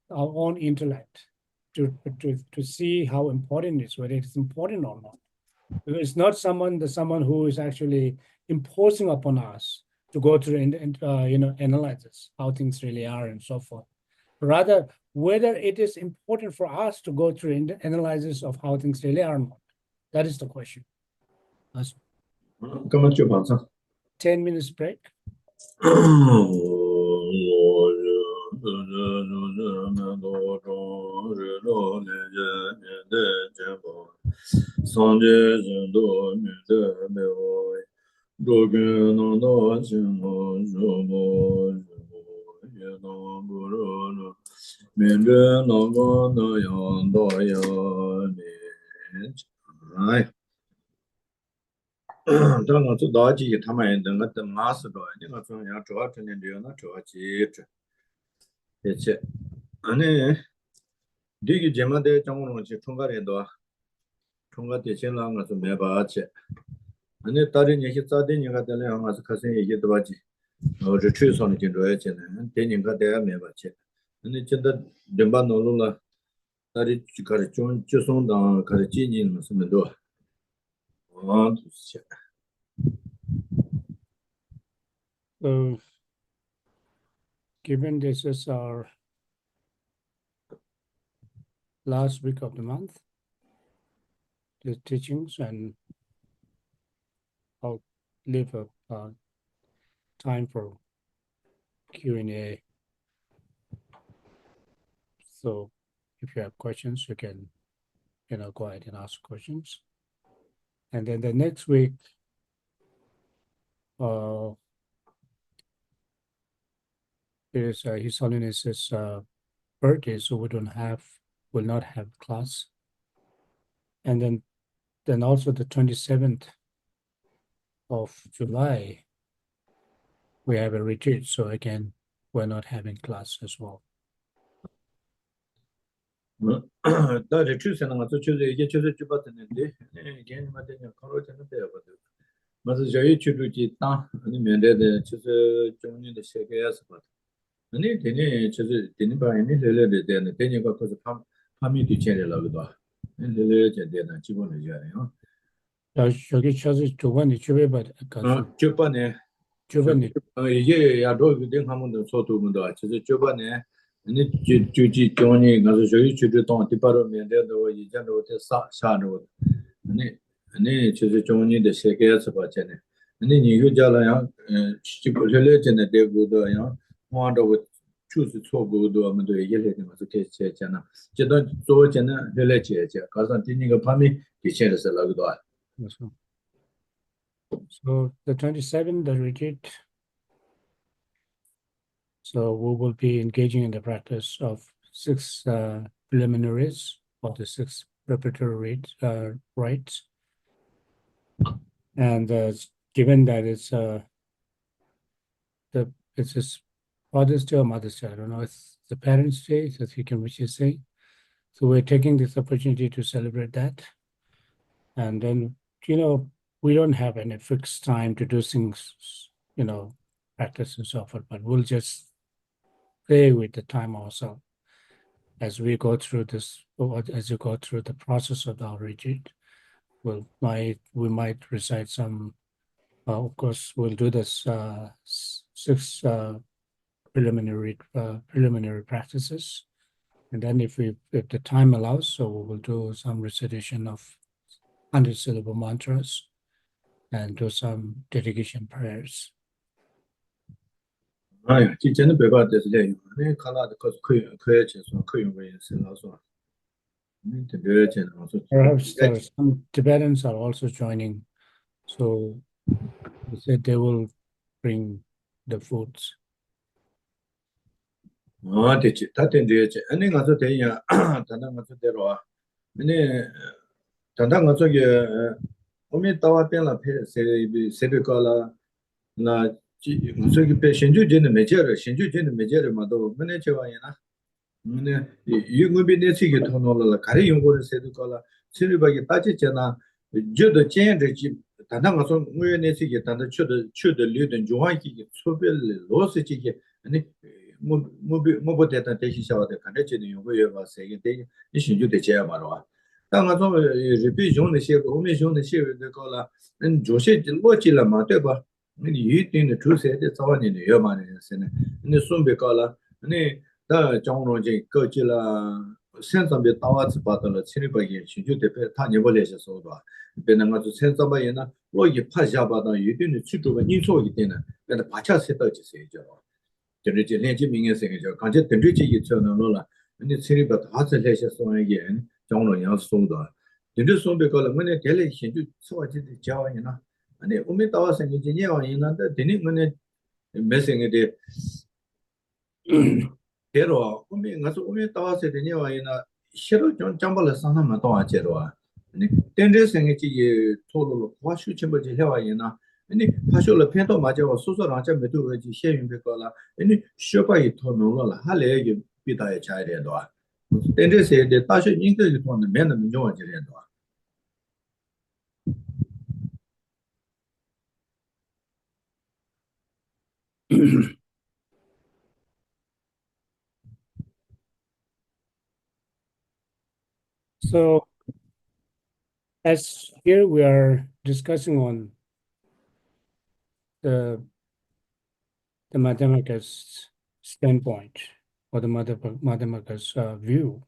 our own intellect to see how important it is, whether it's important or not. It's not someone who is actually imposing upon us to go through and analyze how things really are and so forth. Rather, whether it is important for us to go through and analysis of how things really are or not. That is the question. 그만 좀 봐서. 10 minutes break.当我做到几他们那个等马死了，你个中央主要成年流那主要记着，而且，这个节目的中国人去冲个人多，冲个电线上我是没办法去，大的那些早的人个的了，我是开始一些多少去，我这吹上的进主要去呢，电人个的没办法去，真的人把农路了，大的就开始就送到开始经营了什么多，就是去。So, given this is our last week of the month, the teachings, and I'll leave a time for Q&A. So, if you have questions, you can, go ahead and ask questions. And then the next week, it is His Holiness's birthday, so we will not have class. And then also the 27th of July, we have a retreat. So again, we're not having class as well. 到这出生了，我就是也就是举办的呢，给你们的人考虑真的不要不得。我是教育区主去当，面对的就是中年的社会也是不的。天天就是天天把人来来的呢，天天个可是怕面对钱的那个多，来简单的基本的这样。여기 저기 두번이 주배받 가서 98년 주번이 이게 야도 그된 한번도 소도문도就是98년就中年가서 저희 주도 동 디바로 면대도 이전도 사사도就是中年的세계에서 봤잖아요.你有家了呀不是真的对不对呀我都就是错过的我们都一类的嘛是给解决呢这段做真的来解决加上第二个方面的确是那个多 So the 27th, the retreat. So we will be engaging in the practice of 6 preliminaries of the 6 preparatory rites. And given that it's his Father's Day or Mother's Day, I don't know, it's the Parents' Day, as you can wish to say. So we're taking this opportunity to celebrate that. And then, we don't have any fixed time to do things, practice and so forth, but we'll just play with the time ourselves as we go through this, or as you go through the process of our retreat. We might recite some, of course, we'll do this 6 preliminary practices. And then if the time allows, so we will do some recitation of 100-syllable mantras and do some dedication prayers. 哎呀，今天的白话就是这样，看那的可以结束，可以用个是老说，特别简单，我说。 Perhaps some Tibetans are also joining, so they said they will bring the foods. 对起，他定这些，我说这样，谈到我说的了啊，谈到我这个 오미 따와 뺀라 페 세베콜라 나 저기 페 신주제는 신주제는 마도 맨에 제와이나 근데 유무비 내시게 돈올라 가리 연구를 세도콜라 실바기 따지잖아 저도 젠데지 단단가서 무에 내시게 단다 추도 류든 조화기 소별 로스지게 아니 뭐보다 대시샤와데 간데지는 연구에 봐세게 되게 이 신주대 제야 말와 당가서 리피 존의 시고 오미 존의 시고 거라 조세 로치라 마对吧 你一定的出现的早年的要嘛的是呢，你送别高了，你到江龙这过去了，现在别大娃子把到了千里百元，全球特别他年不来些说的，别那个就千三百元呢，我一拍下把到一定的去做个人数一点呢，别那八千才到几岁叫，就是这年纪明年生个叫，刚才等着这一车能了，你千里百大子来些送一元，江龙样送的，等着送别高了，我那带来现就吃完就得交完呢。아니 오미 따와서 이제 예왕이는데 되니 뭐네 메생에데 데로 오미 가서 오미 따와서 되니 예왕이나 싫어 좀 잠발을 상하면 또 아제로 아니 땡제 생이지 토로로 과슈 첨버지 해와이나 아니 파쇼를 팬도 맞아와 소소랑 저 메도 그지 시행be 거라 아니 쇼바이 토노라 할래게 비다에 차이래도 땡제 세데 다시 인터뷰 통하는 맨날 민정화지래도 So as here we are discussing on the Madhyamaka's standpoint or the Madhyamaka's view.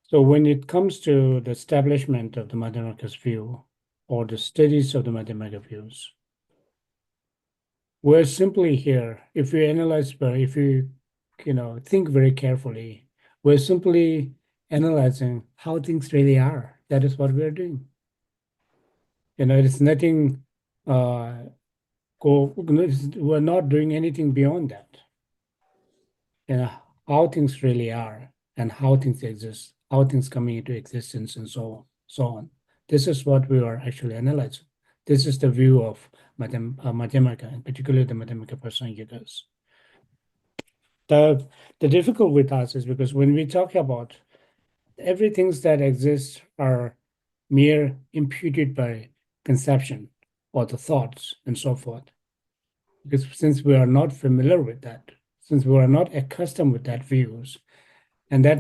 So when it comes to the establishment of the Madhyamaka's view or the studies of the Madhyamaka views, we're simply here, if you analyze, if you think very carefully, we're simply analyzing how things really are. That is what we're doing. It's nothing, we're not doing anything beyond that. How things really are and how things exist, how things coming into existence and so on. This is what we are actually analyzing. This is the view of Madhyamaka, and particularly the Madhyamaka Prasangikas. The difficult with us is because when we talk about everything that exists are mere imputed by conception or the thoughts and so forth. Because since we are not familiar with that, since we are not accustomed with that views, and that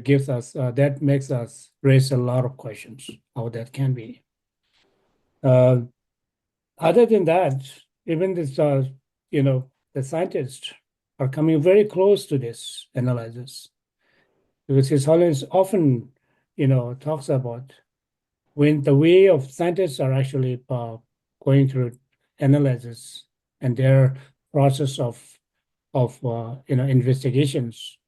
gives us that makes us raise a lot of questions how that can be. Other than that, even this the scientists are coming very close to this analysis, because his Holiness often talks about when the way of scientists are actually going through analysis and their process of investigations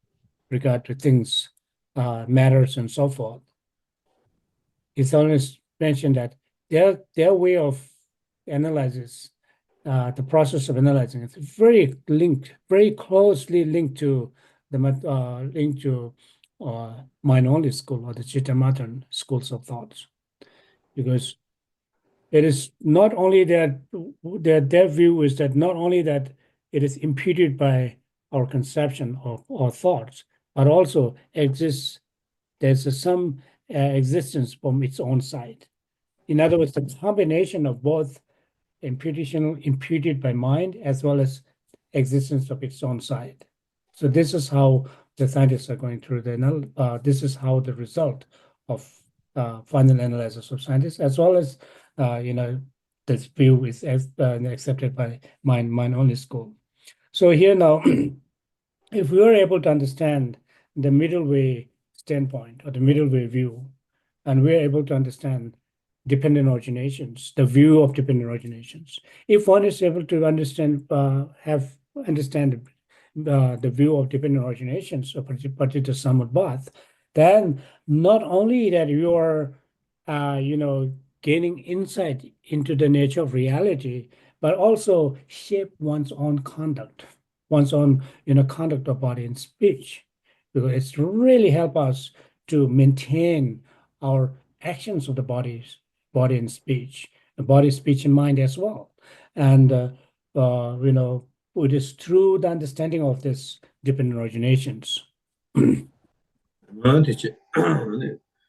regard to things, matters and so forth. His Holiness mentioned that their way of analysis, the process of analyzing, is very closely linked to the mind-only school or the Chittamatra schools of thoughts, because it is not only that their view is that not only that it is imputed by our conception or thoughts, but also exists. There's some existence from its own side. In other words, the combination of both imputed by mind as well as existence of its own side. So this is how the scientists are going through this is how the result of final analysis of scientists, as well as this view is accepted by mind-only school. So here now, if we are able to understand the middle way standpoint or the middle way view, and we're able to understand dependent originations, the view of dependent originations, if one is able to understand the view of dependent originations, or particular samudbhath, then not only that you are gaining insight into the nature of reality, but also shape one's own conduct, conduct of body and speech, because it's really help us to maintain our actions of the body and speech, body, speech, and mind as well. And it is through the understanding of this dependent originations. 되지.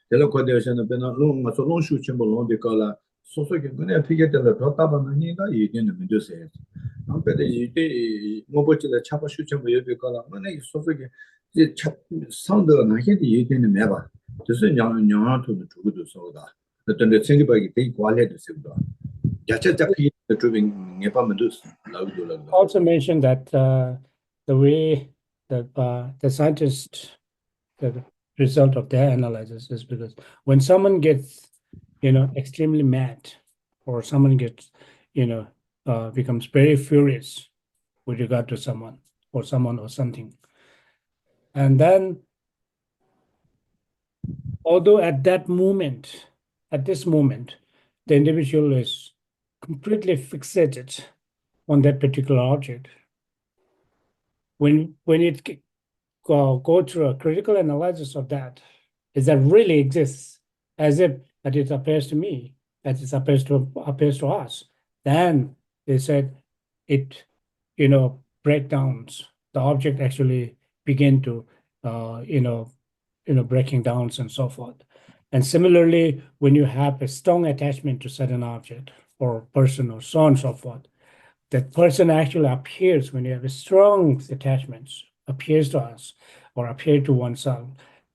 내가 거대에서는 배나 롱 맞아 롱슈 첨부 롱비 가라 소소게 그냥 피게 되는 더 따바는이다 이게는 문제세. 아무래도 이때 뭐버지가 차바 슈첨부 여비 가라 만에 소소게 이제 상도 나게 이게는 매봐. 그래서 냥냥한테도 주고도 서다. 어떤 생기바기 되게 관리도 쓰고. 야채 잡히 주빈 예빠면도 나오더라고. Also mentioned that the way that the scientists, the result of their analysis is because when someone gets, extremely mad, or someone gets, becomes very furious with regard to someone or something, and then, although at this moment, the individual is completely fixated on that particular object. When it go through a critical analysis of that, is that really exists, as if that it appears to me, that it appears to us, then they said it, breakdowns. The object actually begin to, breaking down and so forth. And similarly, when you have a strong attachment to certain object or person or so on and so forth, that person actually appears, when you have a strong attachments, appears to us or appear to oneself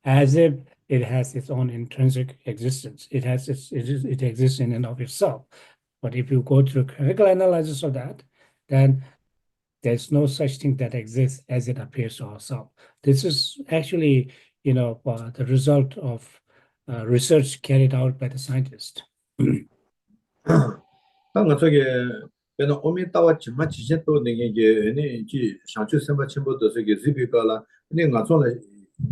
as if it has its own intrinsic existence. It exists in and of itself. But if you go through critical analysis of that, then there's no such thing that exists as it appears to ourselves. This is actually, the result of research carried out by the scientists. 당가 저게 배는 오미 따와 지마 지제 또 내게 네 상주 선바 첨부도 저게 리뷰가라 내가 전에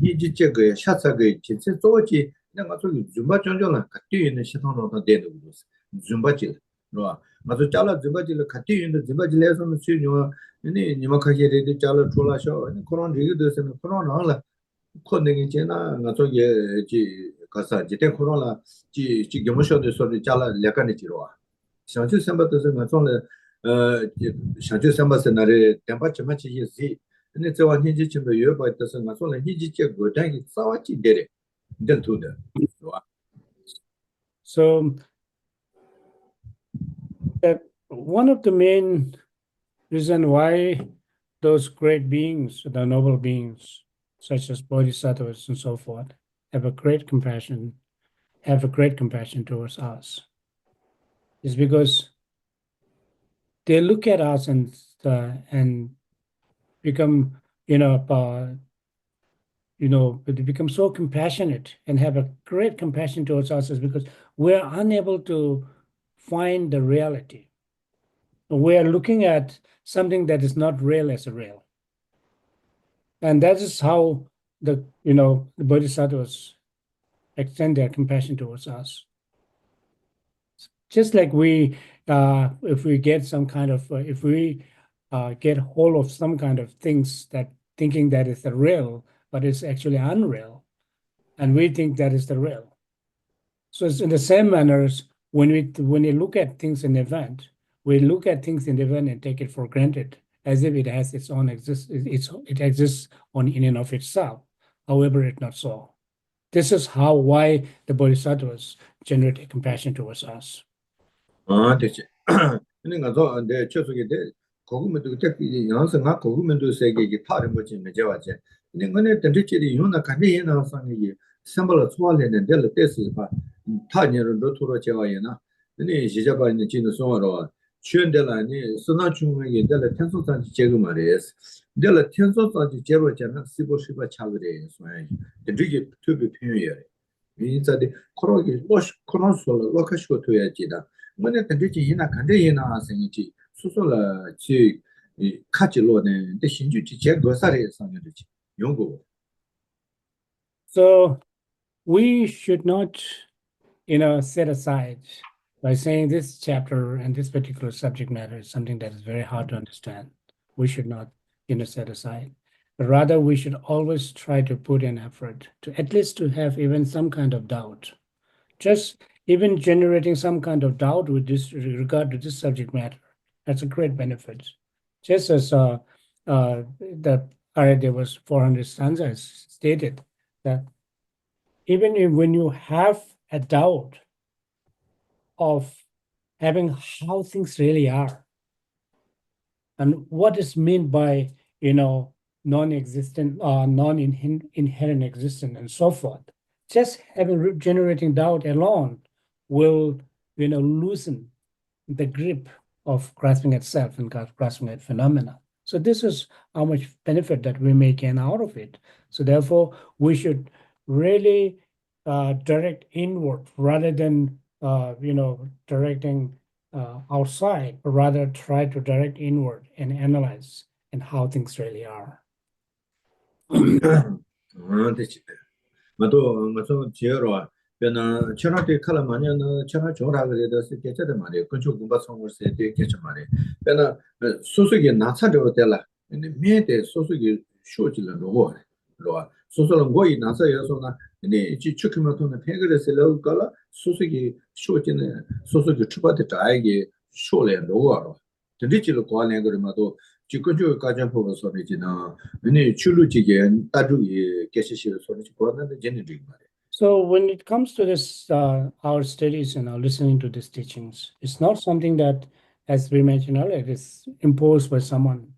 이지 제거에 샤차게 진짜 조지 내가 저기 줌바 정정은 같이 있는 시선으로 되는 거지 줌바지 너 맞아 잘라 줌바지를 같이 있는 줌바지에서는 수요 네 니마카게 되게 잘라 졸라셔 그런 얘기 되서는 그런 나라 코네게 제나 나 저기 지 가서 지대 코로나 지 경무셔도 소리 잘라 레카네 지로와 상주 선바도서 맞zon에 상주 선바서 나래 템파처 맞지 이지 근데 저 완전히 지금 여바도서 맞zon에 이지체 고단기 싸웠지 데레 델투데 So that one of the main reason why those great beings, the noble beings, such as bodhisattvas and so forth, have a great compassion towards us, is because they look at us and become, they become so compassionate and have a great compassion towards us, is because we're unable to find the reality. We are looking at something that is not real as a real. And that is how the bodhisattvas extend their compassion towards us. Just like we, if we get some kind of, if we get hold of some kind of things that thinking that is the real, but it's actually unreal, and we think that is the real. So it's in the same manner when you look at things in the event, we look at things in the event and take it for granted, as if it has its own it exists in and of itself. However, it's not so. This is why the bodhisattvas generate a compassion towards us. 되지 근데 가서 내 최소게 돼 고구면도 특히 양성아 고구면도 세계에 다른 거지 매제와지 근데 근데 된지들이 요나 간에 나서는 선발을 초월했는 데를 때스 봐 타녀를 도토로 제와이나 근데 시작바 있는 진의 소화로 취현들라니 선나 중에 데를 텐소산지 제거 말이에요 데를 텐소산지 제로잖아 15가 차그래 소야 되게 투비 표현이에요 이자데 코로기 코로솔 로카시고 토야지다 뭐네 된지 이나 간데 이나 생이지 수소라 지 카지로네 데 신주지 제거사래 상여지 연구 So we should not, set aside by saying this chapter and this particular subject matter is something that is very hard to understand. We should not, set aside. Rather, we should always try to put in effort to at least to have even some kind of doubt. Just even generating some kind of doubt with this regard to this subject matter. That's a great benefit. Just as the there was 400 stanzas stated that even if when you have a doubt of having how things really are and what is meant by non-existent non-inherent existence and so forth, just having generating doubt alone will loosen the grip of grasping at self and grasping at phenomena. So this is how much benefit that we may gain out of it. So therefore, we should really direct inward rather than directing outside, but rather try to direct inward and analyze and how things really are. 됐지. 맞도 맞도 지어로 변나 천하대 칼라 마냐는 천하 조라 그래도 깨져도 말이야. 그쪽 공부 성을 때 깨져 말이야. 변나 소속이 나차로 될라. 근데 미에데 소속이 쇼지는 로고. 로아. 소속은 거의 나서여서나 근데 이 축구면은 팽그레스로 가라 소속이 쇼지는 소속이 추바데 자에게 쇼래 로고로. 드리지로 관련 그러면도 지금저 가정 보고 소리지나 아니 출루지게 따주기 계시시 소리지 보았는데 제네릭 말이야. So when it comes to this, our studies and our listening to these teachings, it's not something that, as we mentioned earlier, it is imposed by someone,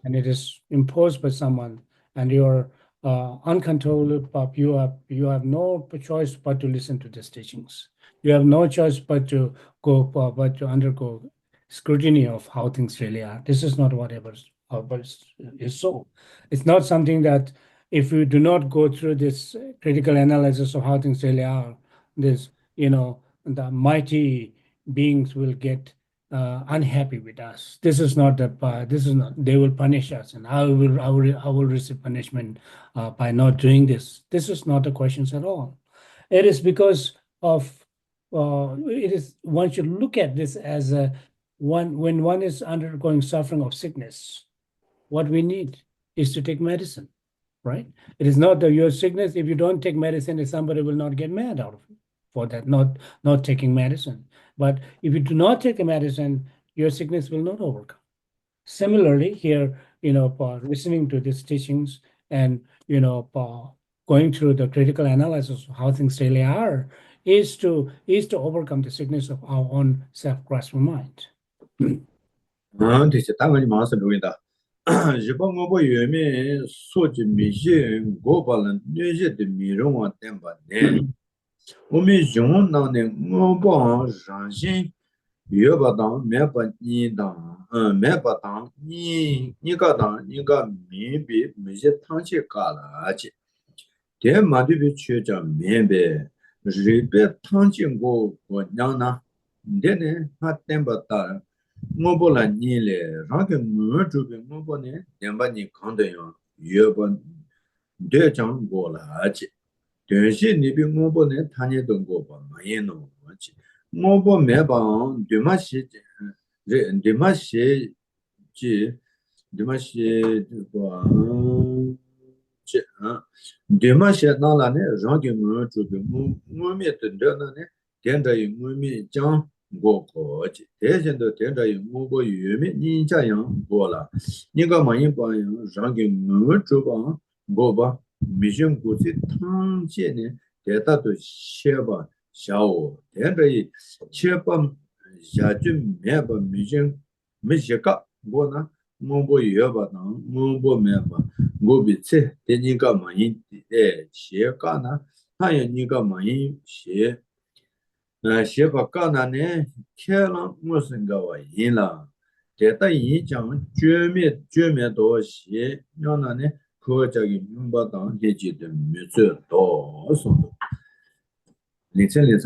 and it is imposed by someone, and you're uncontrollable. You have no choice but to listen to these teachings. You have no choice but to but to undergo scrutiny of how things really are. This is not whatever is so. It's not something that if you do not go through this critical analysis of how things really are, this the mighty beings will get unhappy with us. This is not this is not, they will punish us and I will receive punishment by not doing this. This is not the questions at all. It is because of it is one should look at this as a one when one is undergoing suffering of sickness. What we need is to take medicine, right? It is not your sickness. If you don't take medicine, somebody will not get mad out of it for that, not taking medicine. But if you do not take a medicine, your sickness will not overcome. Similarly, here, listening to these teachings and going through the critical analysis of how things really are is to overcome the sickness of our own self-grasping mind. 됐지. 당연히 마음서 놓인다. 일본 뭐 요미 소지 미시 고발은 뇌제데 미롱와 템바네. 오미 용나네 뭐봐 장신 여바당 매바 니당 매바당 니가당 니가 미비 미제 탕치 가라지 대마디비 취자 매베 리베 탕진고 고냐나 데네 하템바다 뭐볼라 니레 라게 뭐주베 뭐보네 냠바니 강대요 여번 대장고라지 대시 니비 뭐보네 타니던 거봐 마예노 뭐지 뭐보 매방 되마시 되마시 지 되마시 뭐 되마시 나라네 장게 뭐주베 뭐메던데나네 된다이 뭐미 장 고고지 대전도 된다이 뭐보 유미 니자양 보라 니가 많이 봐요 장게 뭐주바 고바 미션 고지 탕제네 대다도 쉐바 샤오 된다이 쉐밤 야준 매바 미션 미시가 뭐나 뭐보 여바나 뭐보 매바 고비체 대니가 많이 쉐가나 하여 니가 많이 쉐 쉐바 가나네 캐랑 무슨 거와 인라 대다 이장 죄灭쉐 요나네 그저기 문바당 예지的müze 더送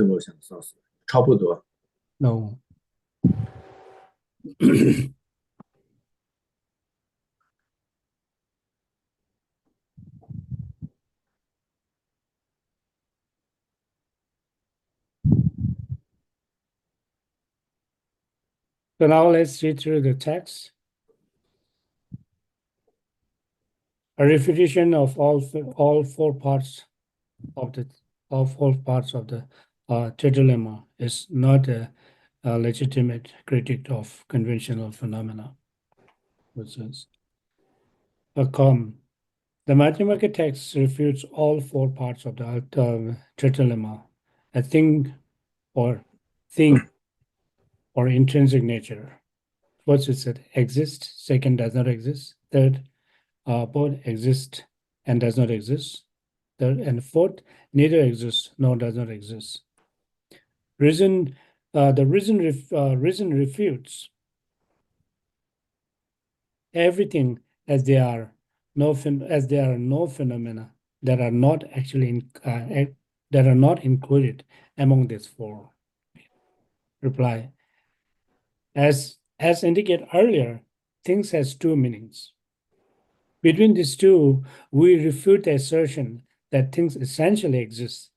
我想上市差不多 No. So now let's read through the text. A refutation of all four parts of the tetralema is not a legitimate critique of conventional phenomena. Which is the mathematical text refutes all four parts of the tetralema: a thing or intrinsic nature. First, it said exist. Second, does not exist. Third, both exist and does not exist. Third and fourth, neither exists nor does not exist. Reason refutes everything as there are no phenomena that are not actually that are not included among these four. Reply: as indicated earlier, things has two meanings. Between these two, we refute the assertion that things essentially exist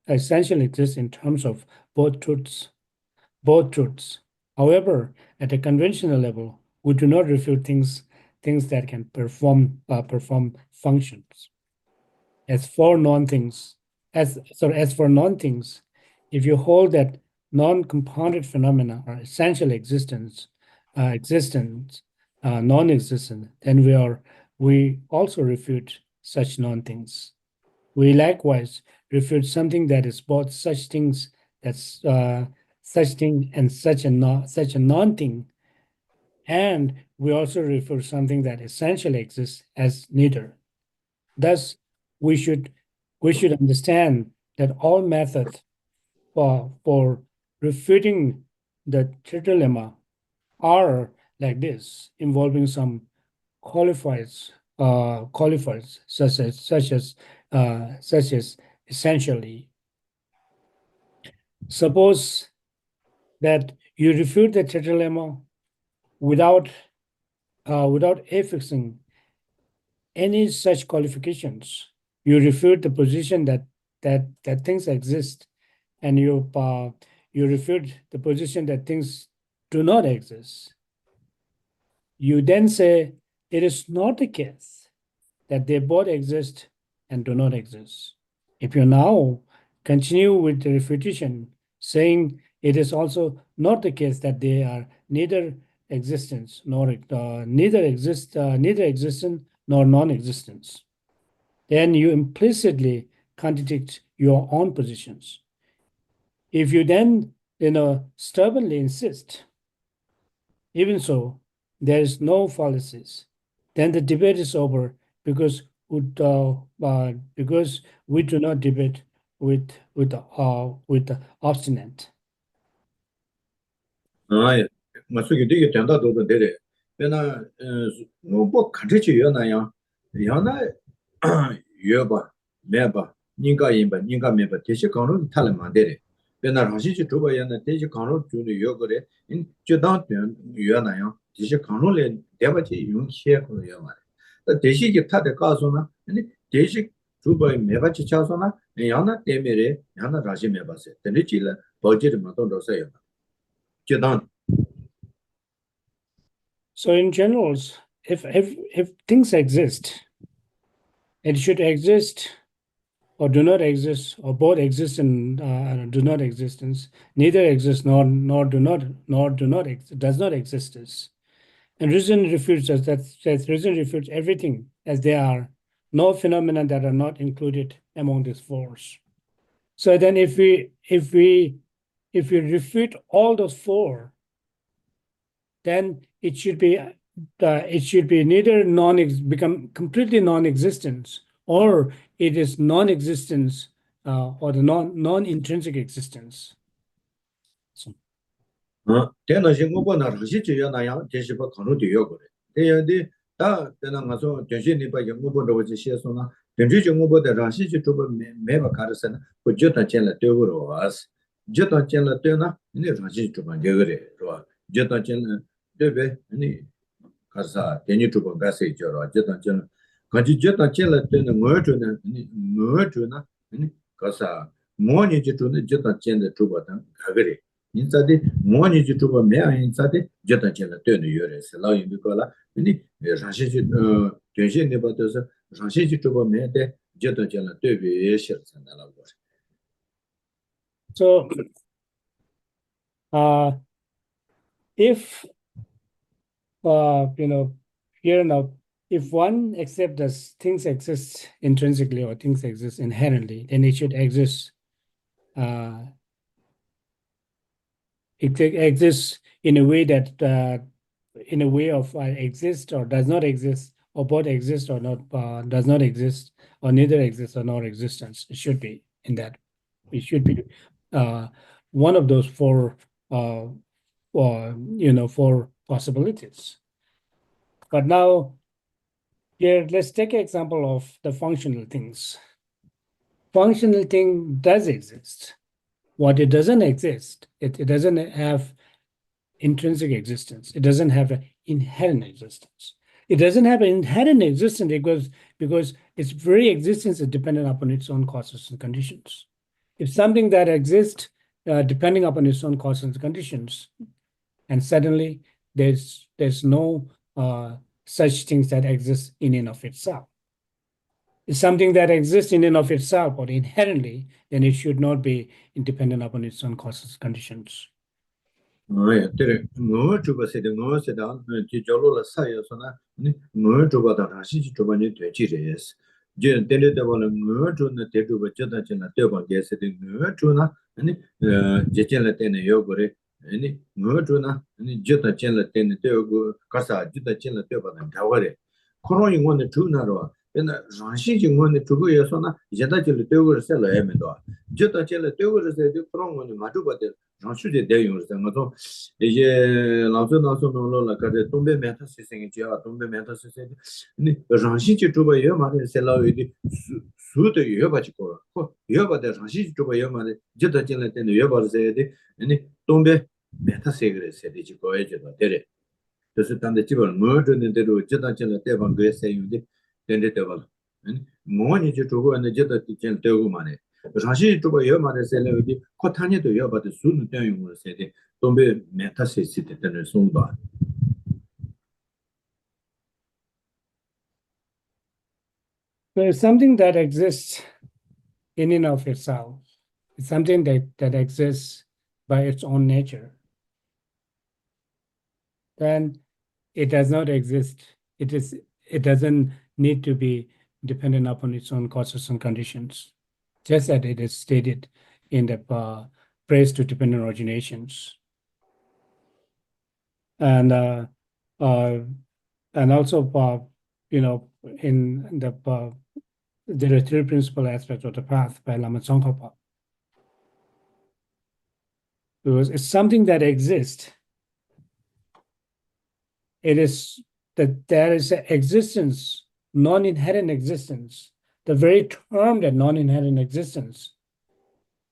in terms of both truths. However, at a conventional level, we do not refute things that can perform functions. As for non-things, if you hold that non-compounded phenomena are essential non-existent, then we also refute such non-things. We likewise refute something that is both such things that's such thing and such a non-thing, and we also refer something that essentially exists as neither. Thus, we should understand that all methods for refuting the trilemma are like this, involving some qualifiers such as essentially. Suppose that you refute the trilemma without affixing any such qualifications. You refute the position that things exist, and you refute the position that things do not exist. You then say it is not the case that they both exist and do not exist. If you now continue with the refutation, saying it is also not the case that they are neither existence nor neither existence nor non-existence, then you implicitly contradict your own positions. If you then, stubbornly insist, even so, there is no fallacies, then the debate is over because we do not debate with the obstinate. 아, 맞추기 되게 된다도 되래. 왜나 뭐 같이 요나야. 야나 여봐. 매봐. 니가 임바, 니가 매봐. 대시 강로 탈만 되래. 왜나 하시지 줘봐야나 대시 강로 주는 요 그래. 인 저당 요나야. 대시 강로래 대바지 용시에 그래요 말. 대시기 타대 가서나 아니 대시 줘봐 매바지 차서나 야나 때문에 야나 라지 매봐세. 근데 지라 버지를 맞도 넣어요. 저당 So in general, if things exist, it should exist or do not exist, or both exist and do not existence. Neither exists nor does not exist. And reason refutes us. That reason refutes everything as they are. No phenomena that are not included among these four. So then, if we refute all those four, then it should be neither become completely non-existence, or it is non-existence or the non-intrinsic existence. So, 대나 신고보나 다시 지어나야 대시바 간호 되어 그래. 대야디 다 대나 가서 대신이 바 연구보다 오지 시에서나 대지 연구보다 다시 주도 매바 가르서나 그저다 젤라 되어로 와스. 저다 젤라 되나 이제 다시 주만 되그래. 좋아. 저다 젤라 되베 아니 가서 대니 주고 가서 있죠로. 저다 젤라 같이 저다 젤라 되는 뭐 주는 뭐 주나 아니 가서 뭐니 주는 저다 젤라 주거든 가그래. 인사데 뭐니 주고 매야 인사데 저다 전에 되는 요래서 라인 비거라 아니 사실 되시네 받아서 사실 주고 매데 저다 전에 되게 싫잖아요. So, if here now, if one accepts that things exist intrinsically or things exist inherently, then it should exist. It exists in a way that, in a way of exist or does not exist, or both exist or not, does not exist, or neither exists or not existence. It should be in that. It should be one of those four, four possibilities. But now, here, let's take an example of the functional things. Functional thing does exist. What it doesn't exist, it doesn't have intrinsic existence. It doesn't have an inherent existence. It doesn't have an inherent existence because its very existence is dependent upon its own causes and conditions. If something that exists depending upon its own causes and conditions, and suddenly there's no such things that exist in and of itself. If something that exists in and of itself or inherently, then it should not be independent upon its own causes and conditions. 예, 때려 뭐 주바세데 뭐 세다 지 절로라 사이어서나 뭐 주바다 다시 주바니 되지레스 제 때려다보는 뭐 주는 대주바 저다 전에 대바 게세데 뭐 주나 아니 제전에 때는 요거래 아니 뭐 주나 아니 저다 전에 때는 대고 가사 저다 전에 대바는 가와래 코로나 원의 주나로 근데 장시 원의 주고여서나 이제다 전에 대고 살아야면도 저다 전에 대고 살때 그런 거는 맞주바데 장수제 대용을 생각도 이제 나서 놀러라 가데 동배 메타 시생이 지야 동배 메타 시생 근데 장시지 주바여 말에 셀라위디 수도 여바지고 여바데 장시지 주바여 말에 저다 전에 때는 여바세데 아니 동배 메타 세그레 세디지 거에죠 데레 그래서 단데 집을 뭐든 대로 저다 전에 대방 그랬어요 된데 대방 아니 뭐니 저 주고는 저다 전에 되고 말에 사실 좀 여마를 셀레디 코타니도 여바도 수는 대용을 세대 동배 메타시스 때는 송도 There's something that exists in and of itself. It's something that exists by its own nature. Then it does not exist. It doesn't need to be dependent upon its own causes and conditions, just as it is stated in the praise to dependent originations. And also, in there are three principal aspects of the path by Lama Tsongkhapa. Because it's something that exists. It is that there is an existence, non-inherent existence. The very term that non-inherent existence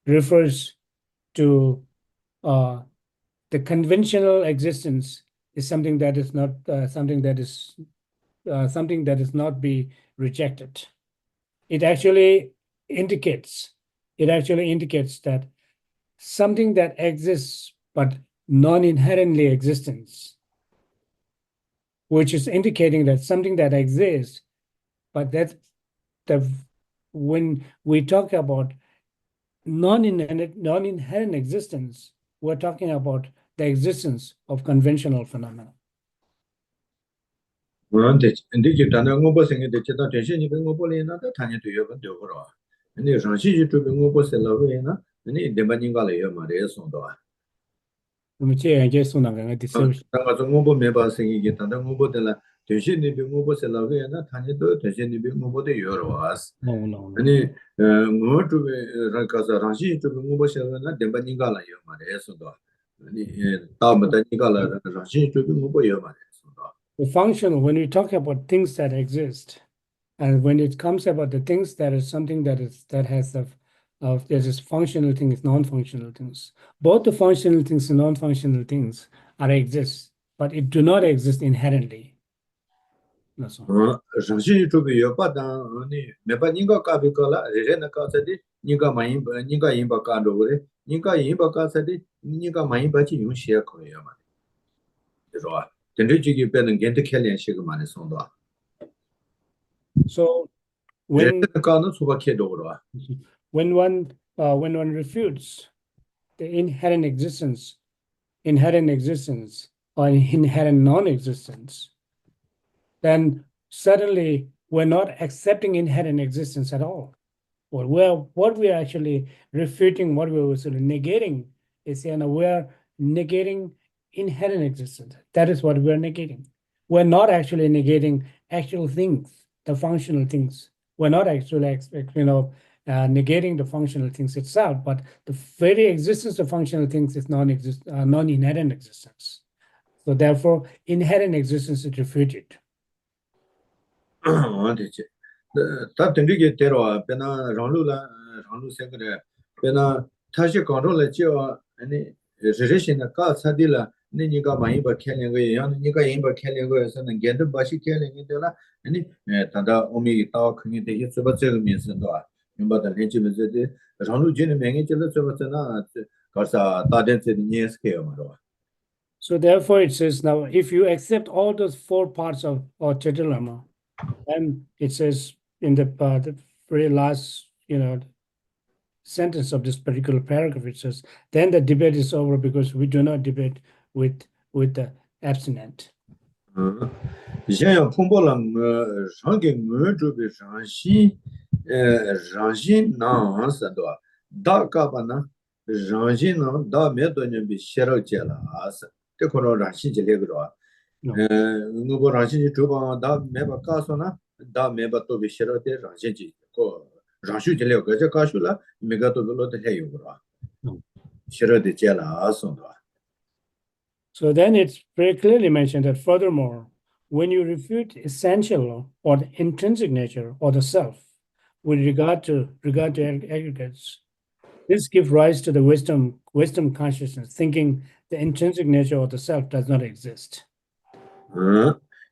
refers to the conventional existence is something that is not something that is not be rejected. It actually indicates that something that exists but non-inherently existence, which is indicating that something that exists, but that when we talk about non-inherent existence, we're talking about the existence of conventional phenomena. 그런데 이제 단어 공부생이 되다 대신이 공부를 타니도 여번 되고로 근데 장시지 좀 공부sel라고 해나 아니 대만인가를 말에 송도 당가 좀 공부 매바생이 이게 단어 공부들라 대신이 공부sel라고 해나 타니도 대신이 공부도 여러 와스 No. 아니 뭐 좀 가서 장시 좀 공부sel라나 대만인가를 말에 송도 아니 다음부터 니가라 장시 좀 공부 말에 송도 The functional, when we talk about things that exist, and when it comes about the things that is something that has there's this functional things, non-functional things. Both the functional things and non-functional things exist, but it do not exist inherently. That's all. 정신이 좀 여바다 아니 매바 인가 까비거라 레레나 까서디 니가 많이 니가 인바 까도 그래 니가 인바 까서디 니가 많이 받지 용시야 거예요 말 그래서 전체적이 빼는 겐트 캘렌시가 많이 손도 So when 레레나 까는 수박해도 그러 when one refutes the inherent existence or inherent non-existence, then suddenly we're not accepting inherent existence at all. Or what we're actually refuting, what we're sort of negating is, we're negating inherent existence. That is what we're negating. We're not actually negating actual things, the functional things. We're not actually, negating the functional things itself, but the very existence of functional things is non-inherent existence. So therefore, inherent existence is refuted. 다 등리게 데려와 배나 랑루라 랑루 생그래 배나 다시 건로를 지어 아니 레레신의 까사딜라 니가 많이 받겠는 거예요. 니가 인바 캘린 거에서는 겐드 바시 캘린 게라 아니 단다 오미 다 큰게 되게 저버저거 면서도 임바다 해지면서데 랑루 진의 명예절로 저버잖아 가서 다된세 니스케요 말어. So therefore it says now, if you accept all those four parts of Chetalama, and it says in the very last, sentence of this particular paragraph, it says, then the debate is over because we do not debate with the abstinent. 이제야 풍보랑 상계 무주비 상시 장신 나서도 다가바나 장신은 다 메도님비 싫어져라서 때코로 라시지레그로 누구 라시지 주방 다 메바 가서나 다 메바 또 비싫어데 라시지 고 라슈지레 그저 가슈라 메가도 별로도 해요 그러 싫어데 제라서. So then it's very clearly mentioned that furthermore, when you refute essential or the intrinsic nature or the self with regard to aggregates, this gives rise to the wisdom consciousness, thinking the intrinsic nature of the self does not exist.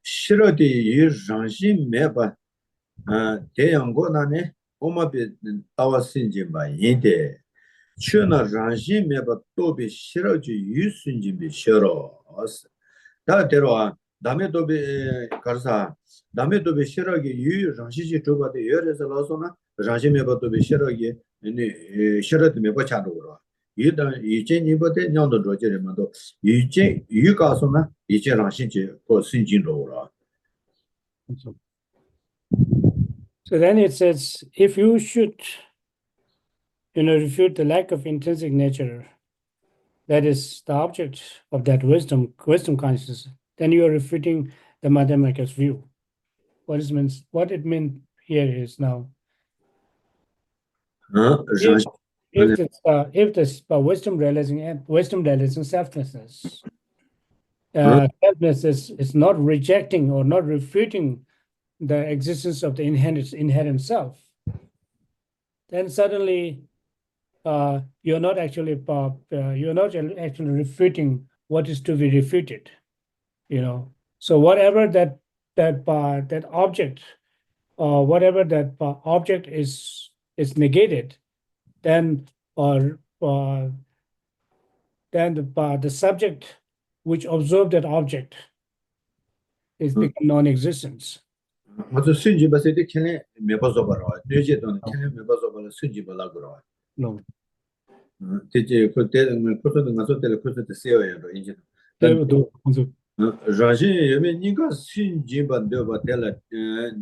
싫어디 이 장신 매바 대양고나네 오마비 따와신지 마인데 추나 장신 매바 또비 싫어지 유순지비 싫어스 다대로와 남의 도비 가르사 남의 도비 싫어기 유 장시지 줘봐도 열에서 나서나 장신 매바 도비 싫어기 아니 싫어도 매바 차도로 이단 이제 니버데 냥도 로제르만도 이제 유가서나 이제 장신지 고 신진로라. So then it says, if you should, refute the lack of intrinsic nature, that is the object of that wisdom consciousness, then you are refuting the Madhyamaka's view. What it means here is now, if this wisdom realizing selflessness, selflessness is not rejecting or not refuting the existence of the inherent self, then suddenly you're not actually refuting what is to be refuted. So whatever that object, or whatever that object is negated, then the subject which observed that object is become non-existence. 맞아 순지 봤을 때 걔네 몇 번서 봐라. 뇌제도는 걔네 몇 번서 봐라 순지 봐라 그러. No. 대체 그때는 그것도 가서 때 그것도 세워야 돼 이제. 라지 예매 니가 순지 반대 봐텔라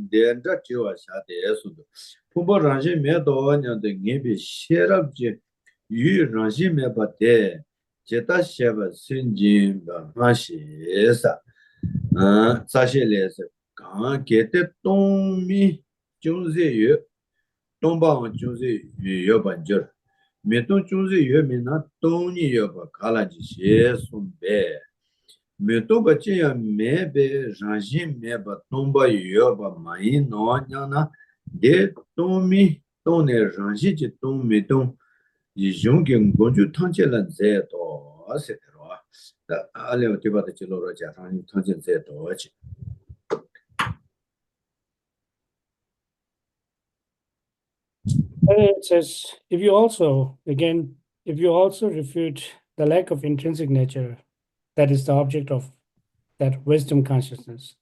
대한다 지와 샤데스도. 풍보 라지 매도냐데 녜비 셰랍지 유 라지 매바데 제타 셰바 순지 마시에사. 사실에서 강 게테 동미 중세유 동방 중세유 반절 메동 중세유면나 동니 여바 갈라지 셰송베 메도 버지야 메베 장신 메바 동바 여바 마이 노냐나 데 동미 동네 장시지 동미동 이종경 고주 탕체란 제도 아세더와 알레오 디바데 지로로 자상이 탕체 제도지 It says, if you also refute the lack of intrinsic nature that is the object of that wisdom consciousness,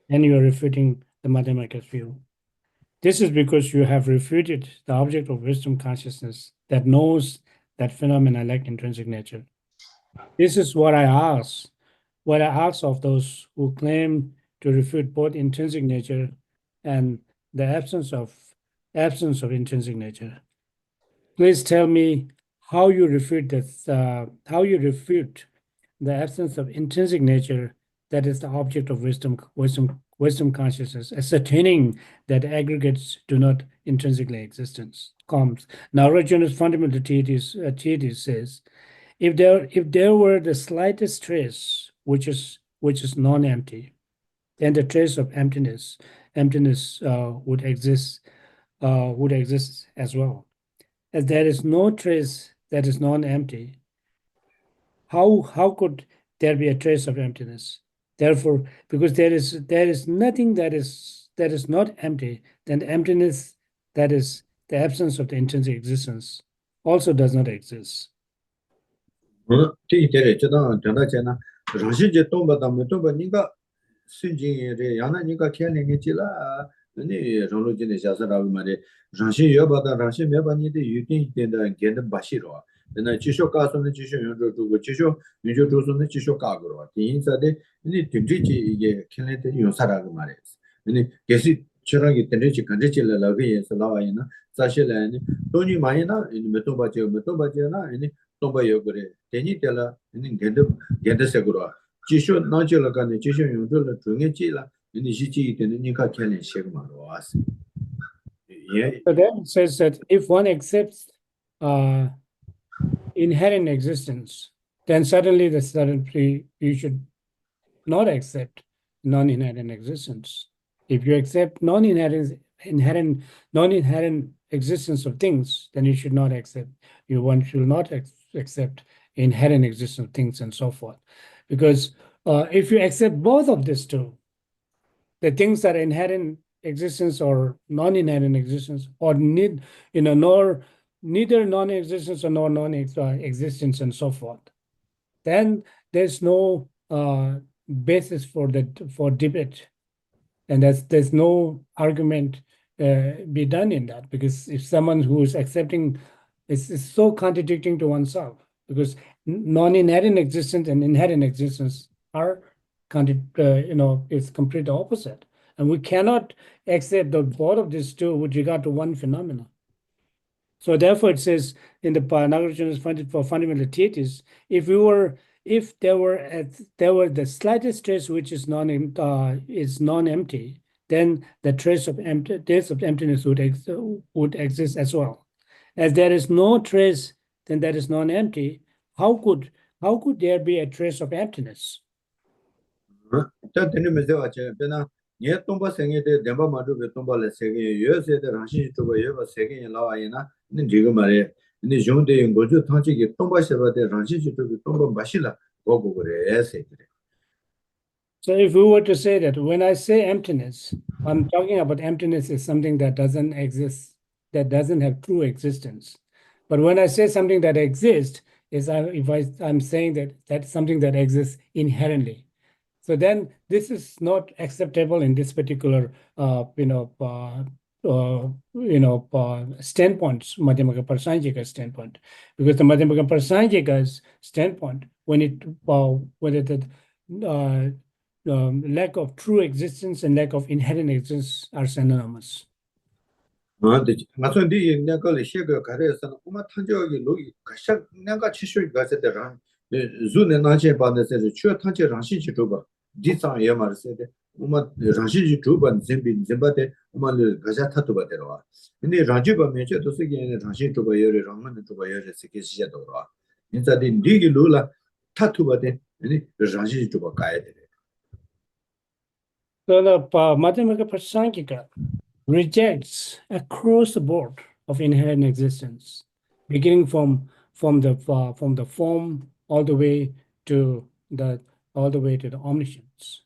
then you are refuting the Madhyamaka's view. This is because you have refuted the object of wisdom consciousness that knows that phenomena lack intrinsic nature. This is what I ask of those who claim to refute both intrinsic nature and the absence of intrinsic nature. Please tell me how you refute this, how you refute the absence of intrinsic nature that is the object of wisdom consciousness, ascertaining that aggregates do not intrinsically existence. Comes. Now, Arjuna's fundamental thesis says, if there were the slightest trace, which is non-empty, then the trace of emptiness would exist as well. As there is no trace that is non-empty, how could there be a trace of emptiness? Therefore, because there is nothing that is not empty, then the emptiness, that is the absence of the intrinsic existence, also does not exist. 티이테레 저다 전다제나 라시제 동바다 메동바 니가 신진이레 야나 니가 켈링이지라 아니 롤로진의 자사라고 말해 라시 여바다 라시 메바니데 유딘 된다 겐데 바시로 나 지쇼 가서는 지쇼 연조 두고 지쇼 유조 조선의 지쇼 가고로 인사데 니 딘지지 이게 켈레데 요사라고 말해 아니 게시 chiragi tendechi kandechi la lagi yesa lawa ina sashi la ini toni mayina ini metomba je na ini tomba yogore teni tela ini gende seguro jisho najo la kane jisho yongdo la zhunge ji la ini shiji itene nika kelen shegma ro asi So then it says that if one accepts inherent existence, then suddenly you should not accept non-inherent existence. If you accept non-inherent existence of things, then you should not accept. One should not accept inherent existence of things and so forth. Because if you accept both of these two, the things that are inherent existence or non-inherent existence, or neither non-existence or nor non-existence and so forth, then there's no basis for debate. And there's no argument be done in that, because if someone who is accepting is so contradicting to oneself, because non-inherent existence and inherent existence are it's complete opposite, and we cannot accept both of these two with regard to one phenomenon. So therefore, it says in the Nagarjuna's fundamental thesis, if there were the slightest trace which is non-empty, then the trace of emptiness would exist as well. As there is no trace, then that is non-empty. How could there be a trace of emptiness? ye tomba senge de demba madu be tomba le sege ye se de rashi to be ye ba sege ye lawa ina ni diga mare ni jong de ngoju thanchi ge tomba se ba de rashi to be tomba bashila go go re ese. So if we were to say that when I say emptiness, I'm talking about emptiness is something that doesn't exist, that doesn't have true existence. But when I say something that exists, I'm saying that that's something that exists inherently. So then this is not acceptable in this particular standpoint, Madhyamaka Prasanjika's standpoint, because the Madhyamaka Prasanjika's standpoint, when lack of true existence and lack of inherent existence are synonymous. 맞아, 네 내가 레시가 가려서 엄마 탄저기 로기 가셔 내가 치쇼 가서 되라. 주네 나체 받는데 저 탄저 라시지 줘봐. 디상 예 말세데. 엄마 라시지 줘봐. zemba데 엄마를 가자 타도 받더라. 근데 라지 보면 저 도스기에 라시 줘봐 여러 랑만 줘봐 여러 세계 시작도록. 인자데 니기 로라 타투 받데. 아니 라시 줘봐 가야 돼. So the Madhyamaka Prasanjika rejects across the board of inherent existence, beginning from the form all the way to the omniscience.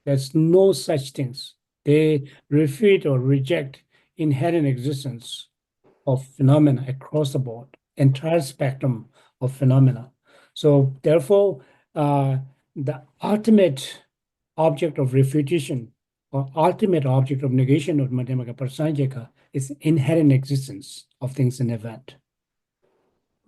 There's no such things. They refute or reject inherent existence of phenomena across the board, entire spectrum of phenomena. So therefore, the ultimate object of refutation or ultimate object of negation of Madhyamaka Prasangika is inherent existence of things in event.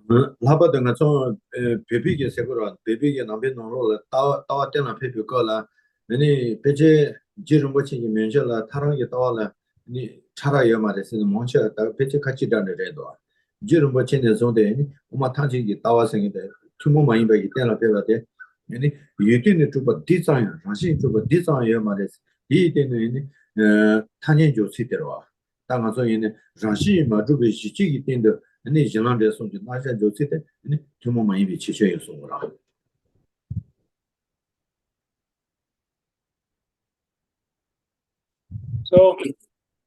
Lapa dengan so pepi ke sekura pepi ke nampe nonglo la tawa tenla pepi ko la ni peche jirumbo chi ki menje la tarang ke tawa la ni chara yo ma de se moncha ta peche kachi dan de do jirumbo chi ne so de ni uma tangji ki tawa sing de tumo ma yin ba ki tenla pe ba de ni yute ne tu ba di zang ya rashi tu ba di zang yo ma de yi de ni tanyen jo si de wa ta nga so yin ne rashi ma tu be shi chi ki ten de ni jinan de song ji na sha jo si de ni tumo ma yin bi chi che yo so ra. So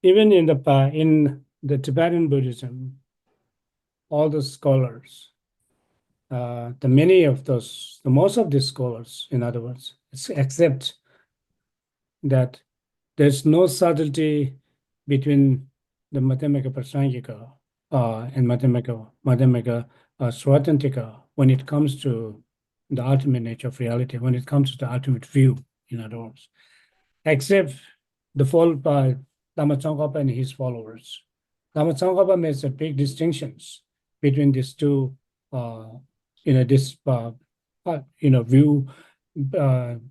even in the Tibetan Buddhism, all the scholars, the most of these scholars, in other words, accept that there's no subtlety between the Madhyamaka Prasangika and Madhyamaka Swatantika when it comes to the ultimate nature of reality, when it comes to the ultimate view, in other words, except the fall by Lama Tsongkhapa and his followers. Lama Tsongkhapa makes a big distinctions between these two, view,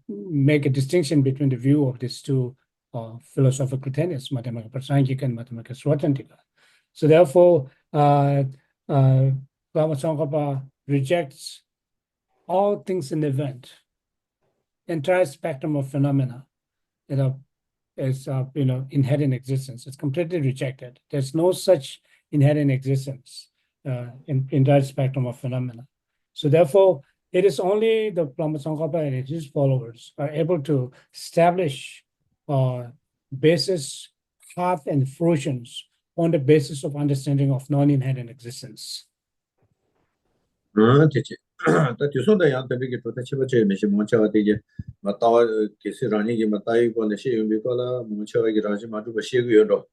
make a distinction between the view of these two philosophical tenets, Madhyamaka Prasangika and Madhyamaka Swatantika. So therefore, Lama Tsongkhapa rejects all things in the event, entire spectrum of phenomena, as inherent existence. It's completely rejected. There's no such inherent existence in that spectrum of phenomena. So therefore, it is only the Lama Tsongkhapa and his followers are able to establish basis, path, and fruitions on the basis of understanding of non-inherent existence. Teche. Ta tiso da yang tabi ki tota chiba che me shi moncha wa teje ma tawa kesi rani ki ma tayi ko ne shi yumbi ko la moncha wa ki rani ma tu ba shi gu yo do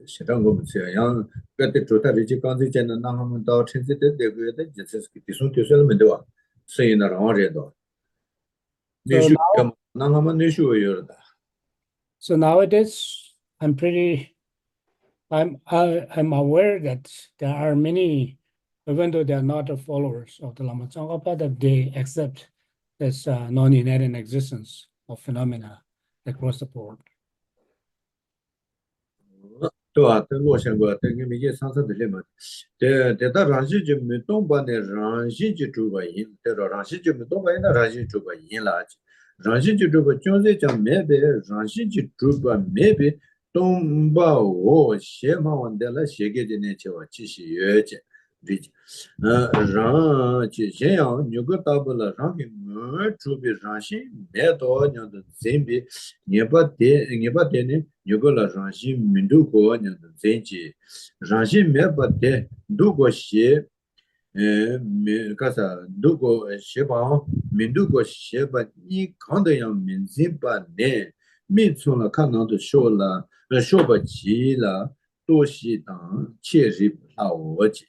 shirang go mutse yang pe te tota ri chi kanzi chen na nga mun tawa chen si te de gu yo de jitse ki tiso la me de wa se na rang re do ne So shu now, na nga ma ne shu yo da. so nowadays, I'm aware that there are many, even though they are not the followers of the Lama Tsongkhapa, that they accept this non-inherent existence of phenomena across the board. 对吧？等我想过，等你们也上次的嘛，得到让西就没动吧呢，让西就做个赢，得到让西就没动吧，那让西做个赢了，让西就做个就是讲没别，让西就做个没别，动吧我先忙完的了，先给的那些我继续约去，对，让就这样，如果到不了，让给我做别让西没到那的真别，你把呢？如果了让西民族国呢的经济，让西没把的，如果是民干啥，如果是把民族国是把你看的样民族把呢，民族了看到的说了，说不起了，多是当确实不好我去，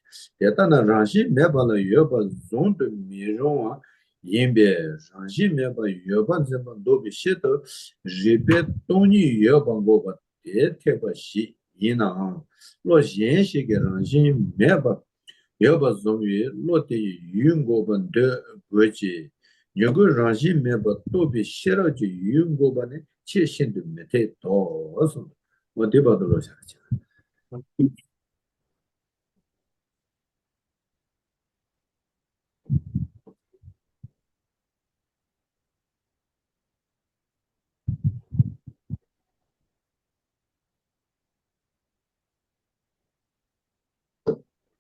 但那让西没把了，越把种的民众啊。因别上西面把月半这么多比写的日本东尼月半个把地铁把西因那落现些个上西面把月把从于落地云过本的国际，如果上西面把多比写了就云过把呢，切现的没太多少，我对吧都落下去。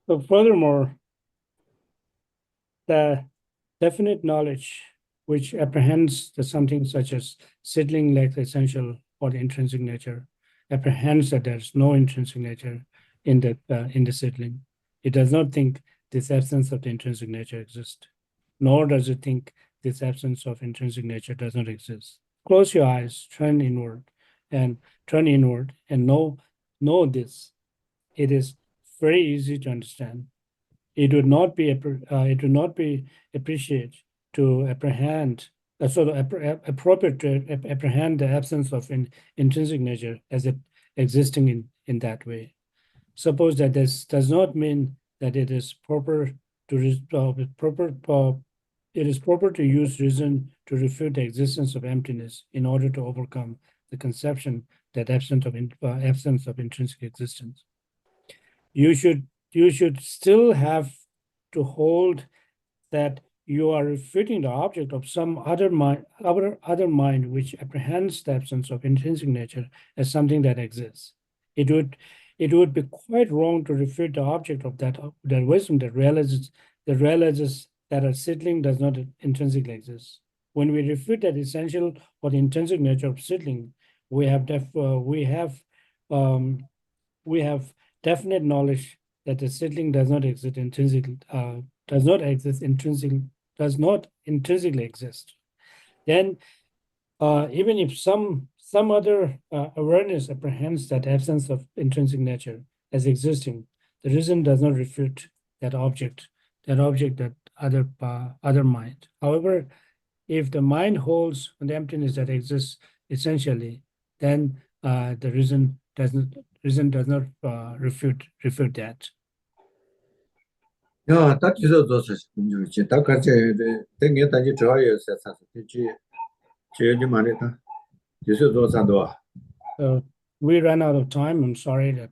So furthermore, the definite knowledge which apprehends the something such as settling like essential or the intrinsic nature, apprehends that there's no intrinsic nature in the settling. It does not think this absence of the intrinsic nature exists, nor does it think this absence of intrinsic nature does not exist. Close your eyes, turn inward and know this. It is very easy to understand. It would not be appreciated to apprehend appropriate to apprehend the absence of intrinsic nature as it existing in that way. Suppose that this does not mean that it is proper to it is proper to use reason to refute the existence of emptiness in order to overcome the conception that absence of intrinsic existence. You should still have to hold that you are refuting the object of some other mind which apprehends the absence of intrinsic nature as something that exists. It would be quite wrong to refute the object of that wisdom that realizes that a seedling does not intrinsically exist. When we refute that essential or the intrinsic nature of seedling, we have definite knowledge that the seedling does not intrinsically exist. Then, even if some other awareness apprehends that absence of intrinsic nature as existing, the reason does not refute that object that other mind. However, if the mind holds on the emptiness that exists essentially, then the reason does not refute that. 야, 다 뒤져서 문제지. 다 같이 등에 단지 좋아요. 세상 되지. 제일 많이다. 뒤져서 산도. We ran out of time. I'm sorry that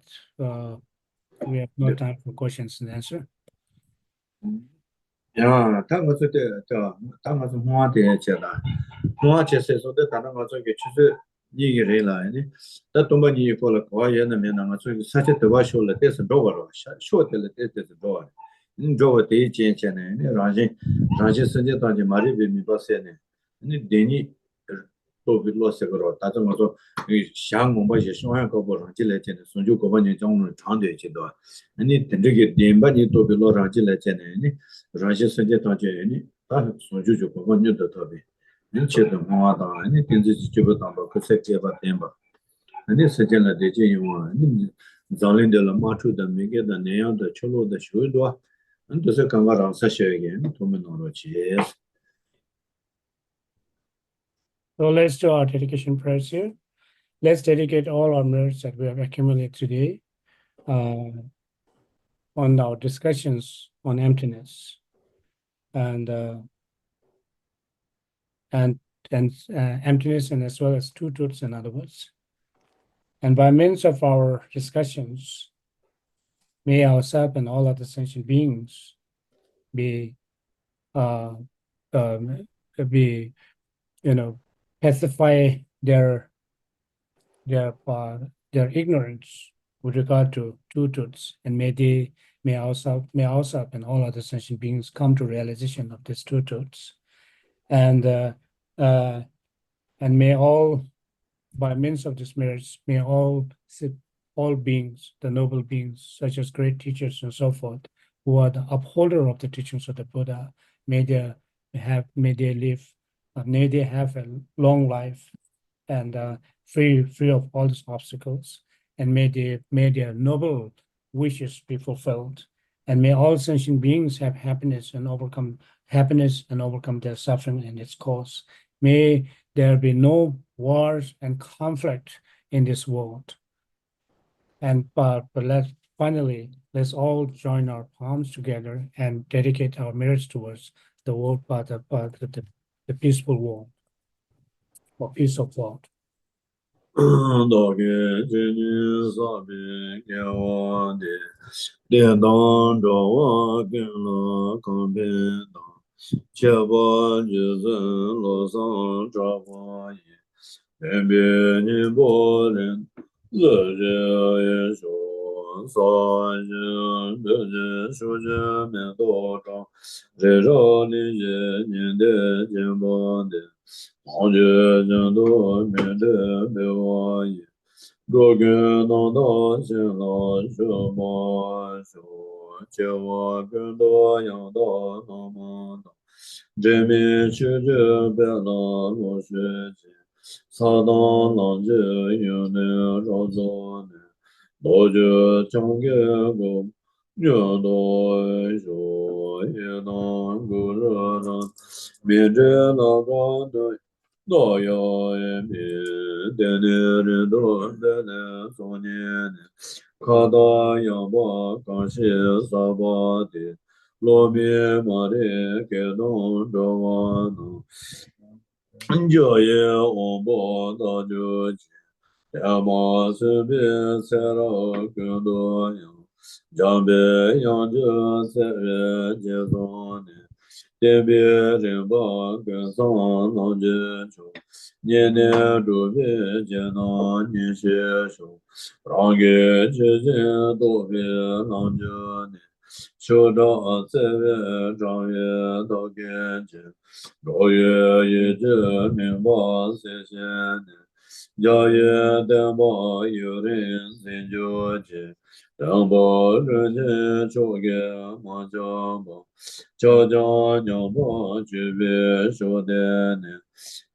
we have no time for questions and answer. 야, 다 가서 다 가서 홍화대 제다. 홍화제에서 다른 거 저기 취소 얘기를 해라니. 다 동반이 거라 거야는 면은 저기 사실 대화쇼를 때서 저거로 쇼텔 때서 저거. 저거 대jen체네. 라지 선제 단지 말이 비미 버세네. 아니 데니 또 빌로세거로 다정어서 이 샹몽바지 쇼한 거보로 질레체네. 손주 거반이 정을 장되지도. 아니 된저게 뎀바니 또 빌로라질레체네. 라지 선제 단지니 다 손주주 거반이도 더비. 인체도 뭐하다. 아니 된지 집어도 그 새끼가 뎀바. 아니 세전에 되지 용어. 아니 잘린들 마추다 미게다 내양도 철로도 쇼도 안도서 강가랑 사셔야게 도면으로지. So let's do our dedication prayers here. Let's dedicate all our merits that we have accumulated today on our discussions on emptiness and emptiness, and as well as two truths, in other words. And by means of our discussions, may ourselves and all other sentient beings be pacify their ignorance with regard to two truths, and may ourselves and all other sentient beings come to realization of these two truths, and may all, by means of this merits, may all beings, the noble beings, such as great teachers and so forth, who are the upholder of the teachings of the Buddha, may they have a long life and free of all these obstacles, and may their noble wishes be fulfilled, and may all sentient beings have happiness and overcome their suffering and its cause. May there be no wars and conflict in this world. And but let's all join our palms together and dedicate our merits towards the world, the peaceful world, or peace of world. 도게 제니 사비 개와데 대단 저와 근로 컴베다 제바 제zen 로상 자와이 에베니 보렌乐也说三人的说着多少这让你也年的肩膀的好觉人多面的没我也若跟当当心了什么说叫我更多样的那么的这面去这边了我学习撒当浪子有的绕着呢 노조 정계고 녀도 예노 구르노 미제나가도 노여에 미데네르도 데네 소니네 카다 야바 가시 사바데 로미 마레 게노 조와노 인조예 오보 다조 야마스비 세로 그도요 잠베 양저 세레 제도네 데베레바 그선 노제초 니네 도베 제노 니셰쇼 랑게 제제 도베 랑저네 쇼도 세베 장예 도게제 로예 예제 민바 세세네 야예 데바 유린 신조제 당보 르제 조게 마자바 자자 냐바 주베 쇼데네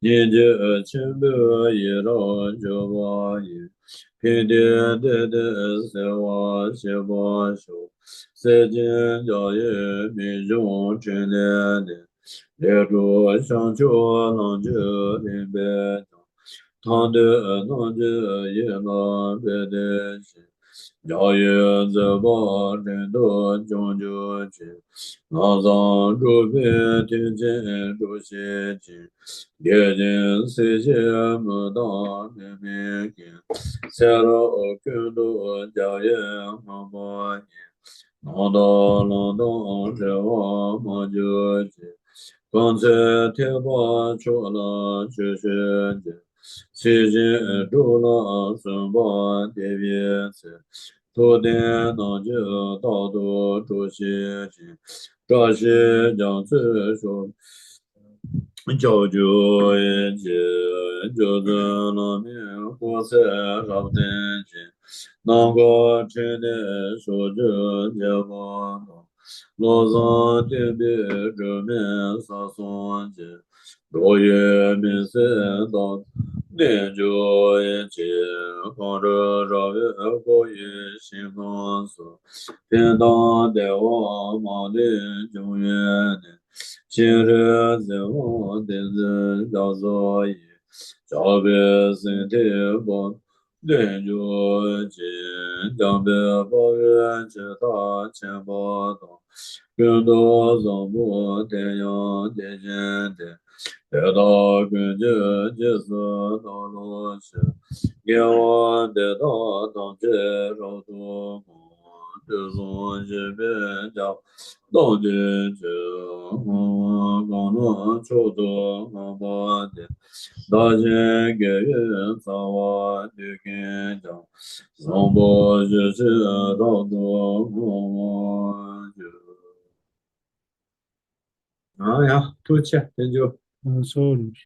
니제 쳔베 예로 조바이 피데 데데 세와 셰바쇼 세진 자예 미종 쳔네네 레로 상조 랑제 림베 Tande nanje yena bede shi, jaye zeba rendo jongjo chi, nazang zhubi tinjin zhuxi chi, yejin si xie muda nimi ki, sero kundu jaye mamo yi, nanda landa zhewa ma ju chi, gangce teba chola chu shi ji, 西晋诸那孙巴迭别次，土地能就道都诸西经，这些将子说，教主一切就是那名火色上天经，能够听的说着结果。罗桑天别正面撒松节，若月明色道。念旧一切，光着照月过于心中所，天当得我忙的永远的，今日在我的人叫做一，叫别身体不。念旧一切，将别抱怨其他千不懂，更多总不天阳天见的。得到根据解释道路是，给我得到当接受度空，这种是比较当进去，共同处处方法的，大千给予早晚的跟上，从不就是道多空就。哎呀，多谢，研究。So